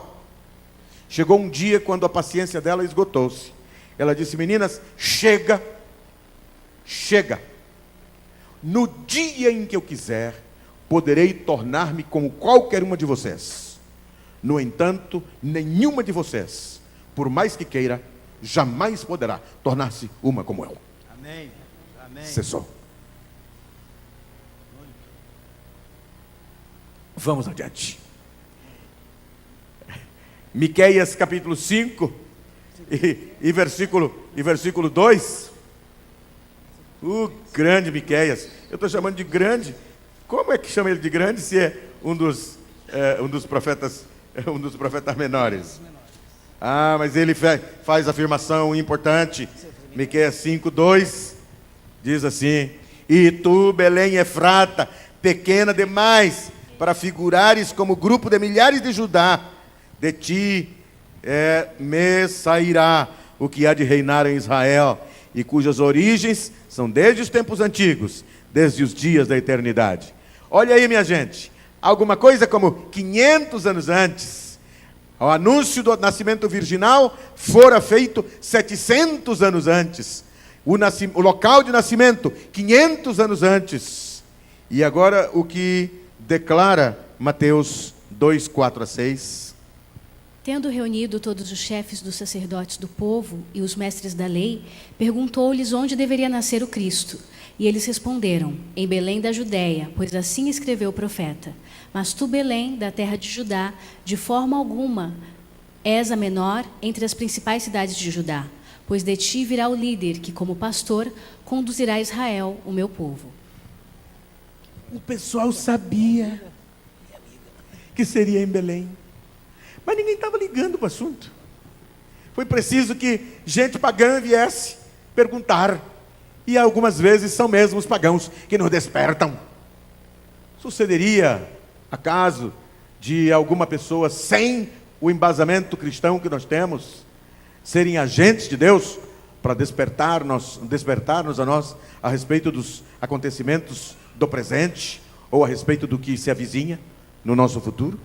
Chegou um dia quando a paciência dela esgotou-se. Ela disse, meninas, chega. No dia em que eu quiser, poderei tornar-me como qualquer uma de vocês. No entanto, nenhuma de vocês, por mais que queira, jamais poderá tornar-se uma como eu. Amém. Cessou. Vamos adiante. Miqueias capítulo 5 e versículo 2. O grande Miqueias. Eu estou chamando de grande. Como é que chama ele de grande se é um dos profetas menores? Mas ele faz afirmação importante. Miqueias 5:2 diz assim: e tu, Belém Efrata, pequena demais para figurares como grupo de milhares de Judá, de ti me sairá o que há de reinar em Israel, e cujas origens são desde os tempos antigos, desde os dias da eternidade. Olha aí, minha gente, alguma coisa como 500 anos antes, o anúncio do nascimento virginal fora feito 700 anos antes. O local de nascimento, 500 anos antes. E agora o que declara Mateus 2, 4 a 6. Tendo reunido todos os chefes dos sacerdotes do povo e os mestres da lei, perguntou-lhes onde deveria nascer o Cristo. E eles responderam: em Belém da Judéia, pois assim escreveu o profeta. Mas tu, Belém, da terra de Judá, de forma alguma és a menor entre as principais cidades de Judá, pois de ti virá o líder que, como pastor, conduzirá Israel, o meu povo. O pessoal sabia que seria em Belém, mas ninguém estava ligando para o assunto. Foi preciso que gente pagã viesse perguntar, e algumas vezes são mesmo os pagãos que nos despertam. Sucederia, acaso, de alguma pessoa sem o embasamento cristão que nós temos, serem agentes de Deus para despertar-nos a nós a respeito dos acontecimentos do presente, ou a respeito do que se avizinha no nosso futuro?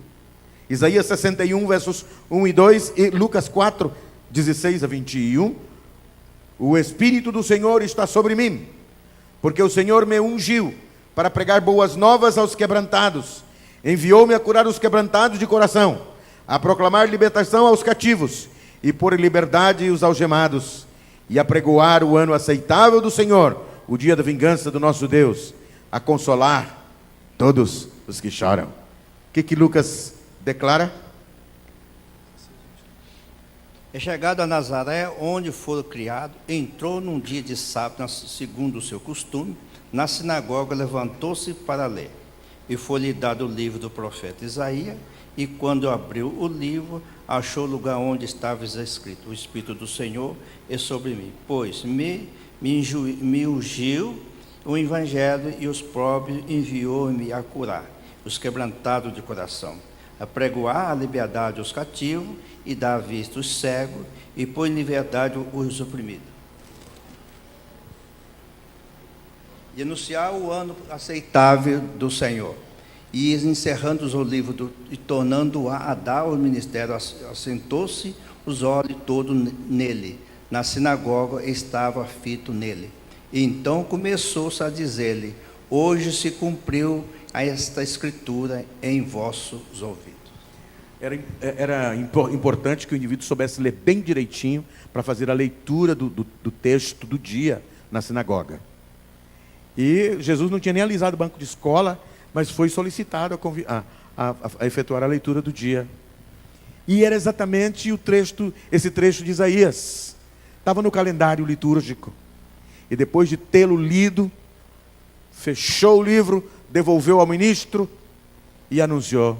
Isaías 61, versos 1 e 2, e Lucas 4, 16 a 21. O Espírito do Senhor está sobre mim, porque o Senhor me ungiu para pregar boas novas aos quebrantados. Enviou-me a curar os quebrantados de coração, a proclamar libertação aos cativos, e pôr em liberdade os algemados, e a pregoar o ano aceitável do Senhor, o dia da vingança do nosso Deus, a consolar todos os que choram. O que Lucas declara? É chegado a Nazaré, onde foi criado, entrou num dia de sábado, segundo o seu costume, na sinagoga, levantou-se para ler. E foi-lhe dado o livro do profeta Isaías, e quando abriu o livro, achou o lugar onde estava escrito: o Espírito do Senhor é sobre mim, pois me ungiu o Evangelho, e os pobres enviou-me a curar os quebrantados de coração, a pregoar a liberdade aos cativos, e dar vista aos cegos, e pôr em liberdade os oprimidos, e anunciar o ano aceitável do Senhor. E encerrando o livro e tornando a dar o ministério, assentou-se os olhos todos nele. Na sinagoga estava fito nele. E então começou-se a dizer-lhe: hoje se cumpriu esta escritura em vossos ouvidos. Era importante que o indivíduo soubesse ler bem direitinho para fazer a leitura do texto do dia na sinagoga. E Jesus não tinha nem alisado o banco de escola, mas foi solicitado a efetuar a leitura do dia. E era exatamente esse trecho de Isaías. Estava no calendário litúrgico. E depois de tê-lo lido, fechou o livro, devolveu ao ministro e anunciou: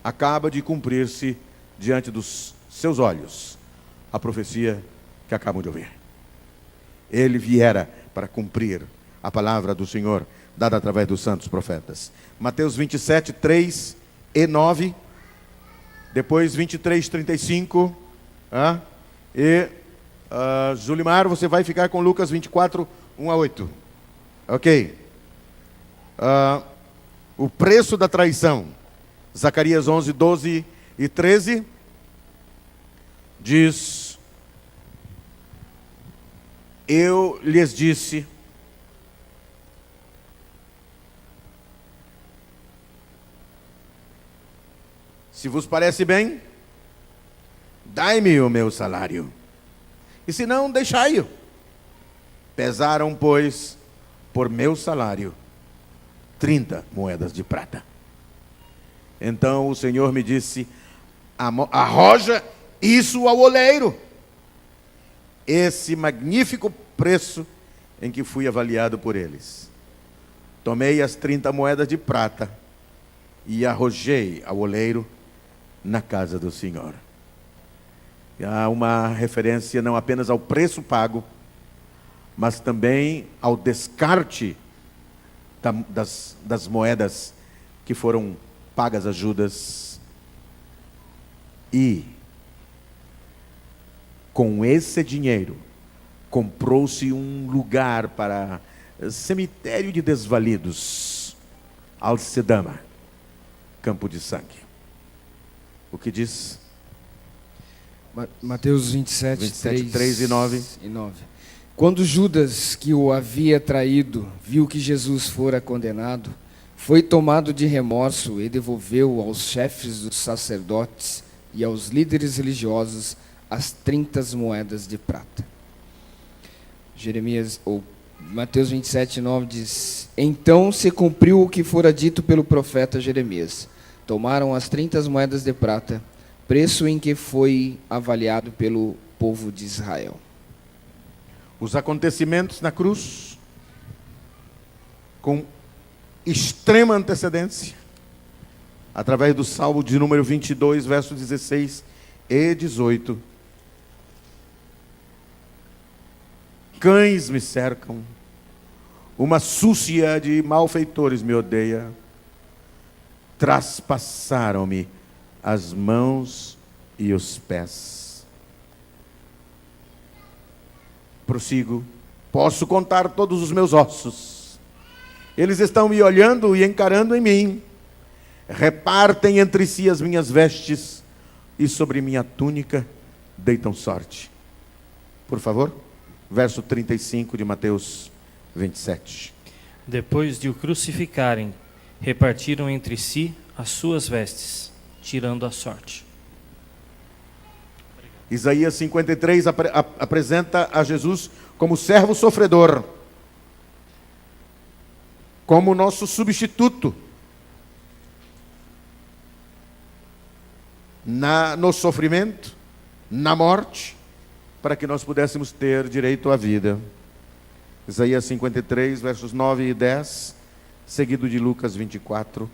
acaba de cumprir-se diante dos seus olhos a profecia que acabam de ouvir. Ele viera para cumprir a palavra do Senhor, dada através dos santos profetas. Mateus 27, 3 e 9. Depois 23, 35. Julimar, você vai ficar com Lucas 24, 1 a 8. Ok. O preço da traição. Zacarias 11, 12 e 13. Diz: eu lhes disse, se vos parece bem, dai-me o meu salário, e se não, deixai-o. Pesaram, pois, por meu salário 30 moedas de prata. Então o Senhor me disse: arroja isso ao oleiro. Esse magnífico preço em que fui avaliado por eles. Tomei as 30 moedas de prata e arrojei ao oleiro na casa do Senhor. Há uma referência não apenas ao preço pago, mas também ao descarte das moedas que foram pagas a Judas. E com esse dinheiro comprou-se um lugar para cemitério de desvalidos, Alcedama, campo de sangue. O que diz? Mateus 27, 3 e 9. Quando Judas, que o havia traído, viu que Jesus fora condenado, Foi tomado de remorso e devolveu aos chefes dos sacerdotes e aos líderes religiosos as 30 moedas de prata. Mateus 27, 9 diz: Então se cumpriu o que fora dito pelo profeta Jeremias. Tomaram as 30 moedas de prata, preço em que foi avaliado pelo povo de Israel. Os acontecimentos na cruz, com extrema antecedência, através do Salmo de número 22, versos 16 e 18. Cães me cercam, uma súcia de malfeitores me odeia, traspassaram-me as mãos e os pés. Prossigo, posso contar todos os meus ossos, eles estão me olhando e encarando em mim, repartem entre si as minhas vestes e sobre minha túnica deitam sorte. Por favor, verso 35 de Mateus 27. Depois de o crucificarem, repartiram entre si as suas vestes, tirando a sorte. Isaías 53 apresenta a Jesus como servo sofredor, como nosso substituto no sofrimento, na morte, para que nós pudéssemos ter direito à vida. Isaías 53, versos 9 e 10, seguido de Lucas 24.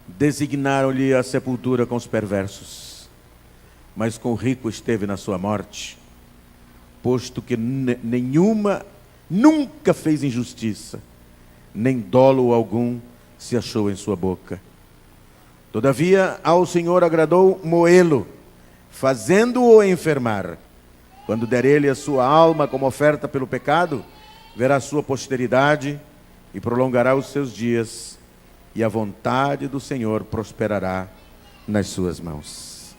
Designaram-lhe a sepultura com os perversos, mas com o rico esteve na sua morte, posto que nenhuma nunca fez injustiça, nem dolo algum se achou em sua boca. Todavia ao Senhor agradou moê-lo, fazendo-o enfermar. Quando der ele a sua alma como oferta pelo pecado, verá a sua posteridade e prolongará os seus dias, e a vontade do Senhor prosperará nas suas mãos.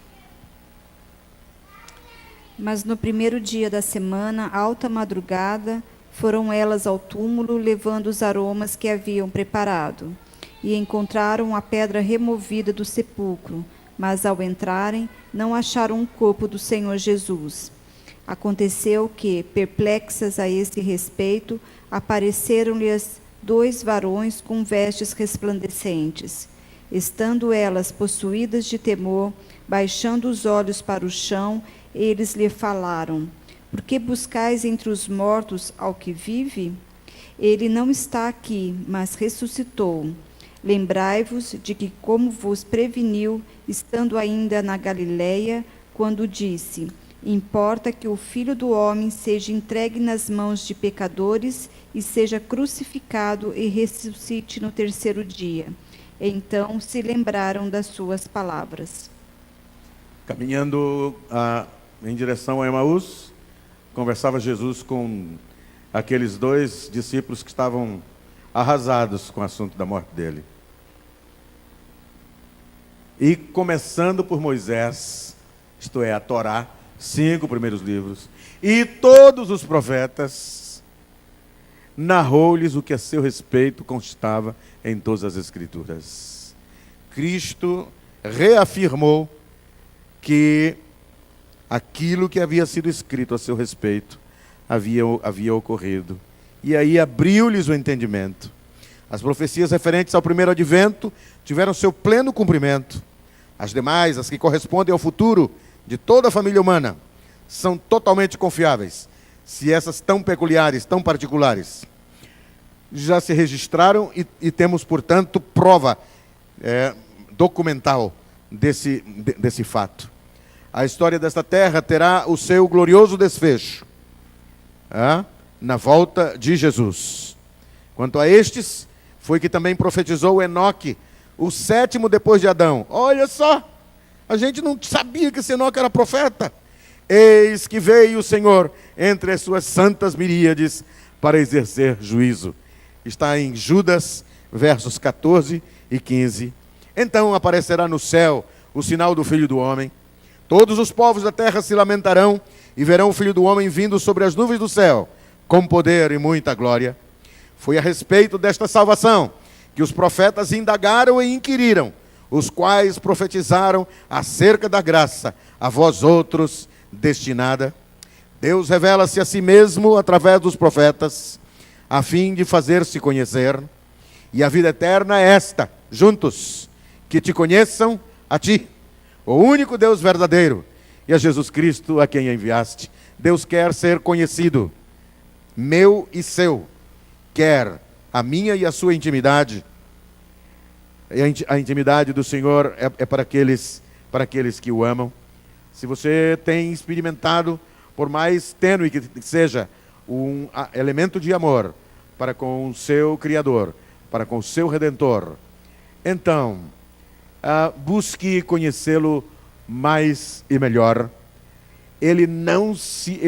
Mas no primeiro dia da semana, alta madrugada, foram elas ao túmulo, levando os aromas que haviam preparado. E encontraram a pedra removida do sepulcro, mas ao entrarem, não acharam o corpo do Senhor Jesus. Aconteceu que, perplexas a esse respeito, apareceram-lhes 2 varões com vestes resplandecentes. Estando elas possuídas de temor, baixando os olhos para o chão, eles lhe falaram: Por que buscais entre os mortos ao que vive? Ele não está aqui, mas ressuscitou. Lembrai-vos de que, como vos preveniu, estando ainda na Galileia, quando disse: Importa que o Filho do Homem seja entregue nas mãos de pecadores e seja crucificado e ressuscite no terceiro dia. Então se lembraram das suas palavras. Caminhando em direção a Emaús, conversava Jesus com aqueles 2 discípulos que estavam arrasados com o assunto da morte dele. E começando por Moisés, isto é, a Torá, 5 primeiros livros, e todos os profetas, narrou-lhes o que a seu respeito constava em todas as Escrituras. Cristo reafirmou que aquilo que havia sido escrito a seu respeito havia ocorrido. E aí abriu-lhes o entendimento. As profecias referentes ao primeiro advento tiveram seu pleno cumprimento. As demais, as que correspondem ao futuro de toda a família humana, são totalmente confiáveis. Se essas tão peculiares, tão particulares, já se registraram e temos, portanto, prova documental desse fato. A história desta terra terá o seu glorioso desfecho na volta de Jesus. Quanto a estes, foi que também profetizou Enoque, o 7º depois de Adão. Olha só, a gente não sabia que esse Enoque era profeta. Eis que veio o Senhor entre as suas santas miríades para exercer juízo. Está em Judas, versos 14 e 15. Então aparecerá no céu o sinal do Filho do Homem. Todos os povos da terra se lamentarão e verão o Filho do Homem vindo sobre as nuvens do céu, com poder e muita glória. Foi a respeito desta salvação que os profetas indagaram e inquiriram, os quais profetizaram acerca da graça a vós outros destinada. Deus revela-se a si mesmo através dos profetas, a fim de fazer-se conhecer. E a vida eterna é esta, juntos, que te conheçam a ti, o único Deus verdadeiro, e a Jesus Cristo a quem enviaste. Deus quer ser conhecido, meu e seu, quer a minha e a sua intimidade. A intimidade do Senhor é para aqueles que o amam. Se você tem experimentado, por mais tênue que seja, um elemento de amor para com o seu Criador, para com o seu Redentor, então, busque conhecê-lo mais e melhor. Ele não se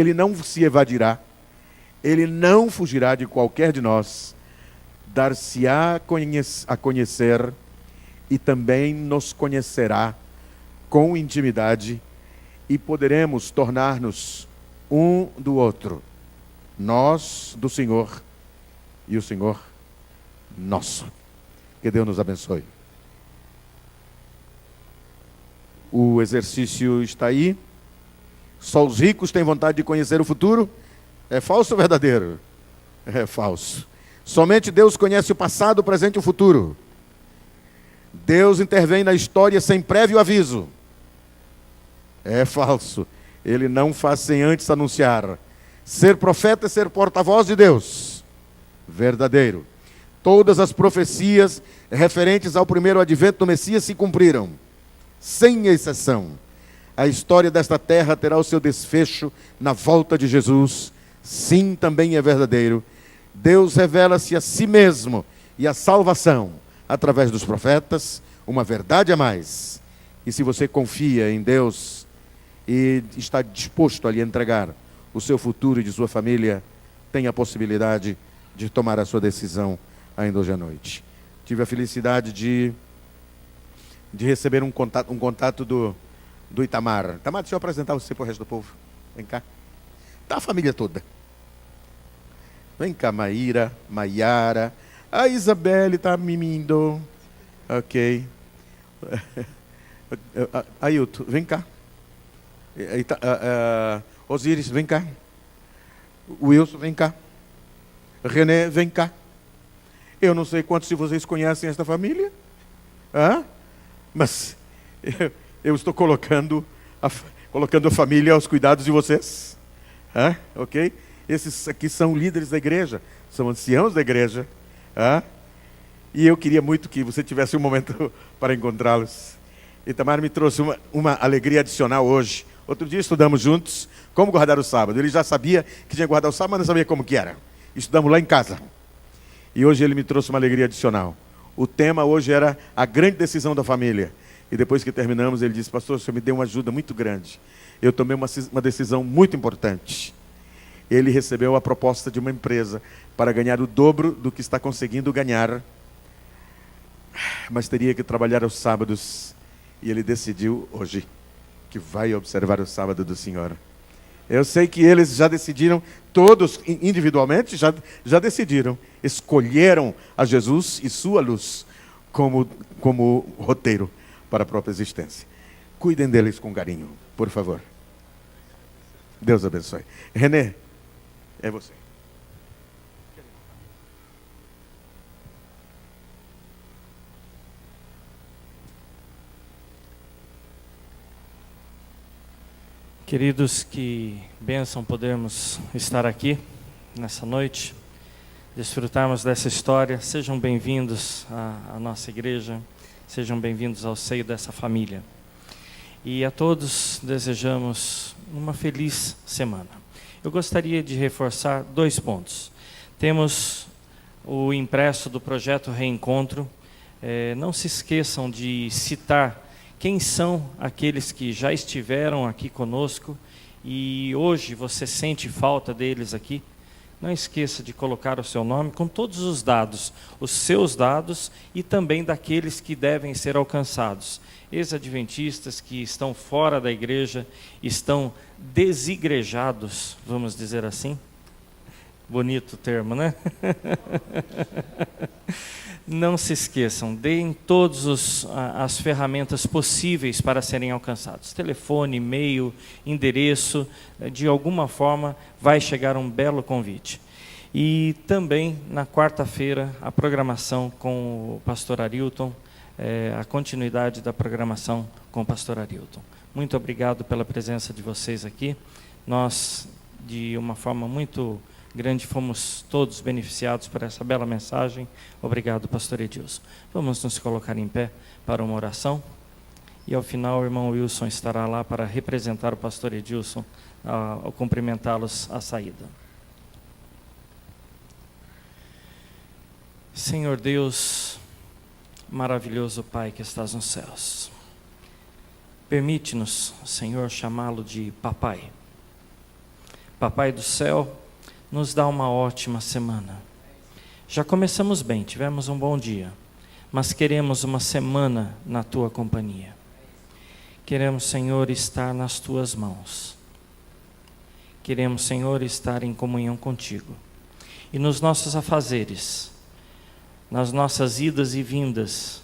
evadirá, ele não fugirá de qualquer de nós, dar-se-á a conhecer e também nos conhecerá com intimidade, e poderemos tornar-nos um do outro, nós do Senhor e o Senhor nosso. Que Deus nos abençoe. O exercício está aí. Só os ricos têm vontade de conhecer o futuro. É falso ou verdadeiro? É falso. Somente Deus conhece o passado, o presente e o futuro. Deus intervém na história sem prévio aviso. É falso. Ele não faz sem antes anunciar. Ser profeta é ser porta-voz de Deus. Verdadeiro. Todas as profecias referentes ao primeiro advento do Messias se cumpriram, sem exceção. A história desta terra terá o seu desfecho na volta de Jesus. Sim, também é verdadeiro. Deus revela-se a si mesmo e a salvação através dos profetas, uma verdade a mais. E se você confia em Deus e está disposto a lhe entregar o seu futuro e de sua família, tem a possibilidade de tomar a sua decisão ainda hoje à noite. Tive a felicidade de receber um contato do Itamar. Itamar, deixa eu apresentar você para o resto do povo. Vem cá. Está a família toda. Vem cá, Maíra, Maiara. A Isabelle está mimindo. Ok. Ailton, vem cá. Osíris, vem cá. Wilson, vem cá. René, vem cá. Eu não sei quantos de vocês conhecem esta família, mas eu estou colocando a família aos cuidados de vocês. Ok? Esses aqui são líderes da igreja, são anciãos da igreja. E eu queria muito que você tivesse um momento para encontrá-los. Itamar me trouxe uma alegria adicional hoje. Outro dia estudamos juntos como guardar o sábado. Ele já sabia que tinha que guardar o sábado, mas não sabia como que era. Estudamos lá em casa. E hoje ele me trouxe uma alegria adicional. O tema hoje era a grande decisão da família. E depois que terminamos, ele disse: pastor, o senhor me deu uma ajuda muito grande. Eu tomei uma decisão muito importante. Ele recebeu a proposta de uma empresa para ganhar o dobro do que está conseguindo ganhar, mas teria que trabalhar aos sábados. E ele decidiu hoje que vai observar o sábado do Senhor. Eu sei que eles já decidiram, todos individualmente, já decidiram, escolheram a Jesus e sua luz como roteiro para a própria existência. Cuidem deles com carinho, por favor. Deus abençoe. René, é você. Queridos, que bênção podermos estar aqui nessa noite, desfrutarmos dessa história. Sejam bem-vindos à nossa igreja, sejam bem-vindos ao seio dessa família. E a todos desejamos uma feliz semana. Eu gostaria de reforçar 2 pontos. Temos o impresso do projeto Reencontro. Não se esqueçam de citar quem são aqueles que já estiveram aqui conosco e hoje você sente falta deles aqui. Não esqueça de colocar o seu nome com todos os dados, os seus dados e também daqueles que devem ser alcançados. Ex-adventistas que estão fora da igreja, estão desigrejados, vamos dizer assim. Bonito o termo, né? Não se esqueçam, deem todas as ferramentas possíveis para serem alcançados. Telefone, e-mail, endereço, de alguma forma vai chegar um belo convite. E também, na quarta-feira, a programação com o pastor Arilton, a continuidade da programação com o pastor Arilton. Muito obrigado pela presença de vocês aqui. Nós, de uma forma muito grande, fomos todos beneficiados por essa bela mensagem. Obrigado, pastor Edilson. Vamos nos colocar em pé para uma oração. E ao final o irmão Wilson estará lá para representar o pastor Edilson ao cumprimentá-los à saída. Senhor Deus, maravilhoso Pai que estás nos céus, permite-nos, Senhor, chamá-lo de Papai. Papai do céu, nos dá uma ótima semana. Já começamos bem, tivemos um bom dia, mas queremos uma semana na Tua companhia. Queremos, Senhor, estar nas Tuas mãos. Queremos, Senhor, estar em comunhão contigo. E nos nossos afazeres, nas nossas idas e vindas,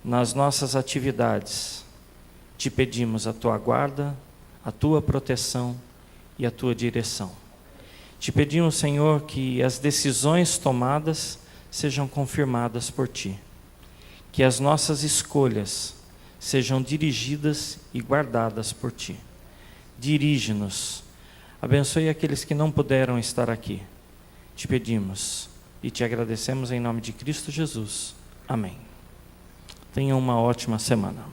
nas nossas atividades, te pedimos a Tua guarda, a Tua proteção e a Tua direção. Te pedimos, Senhor, que as decisões tomadas sejam confirmadas por Ti. Que as nossas escolhas sejam dirigidas e guardadas por Ti. Dirige-nos. Abençoe aqueles que não puderam estar aqui. Te pedimos e te agradecemos em nome de Cristo Jesus. Amém. Tenham uma ótima semana.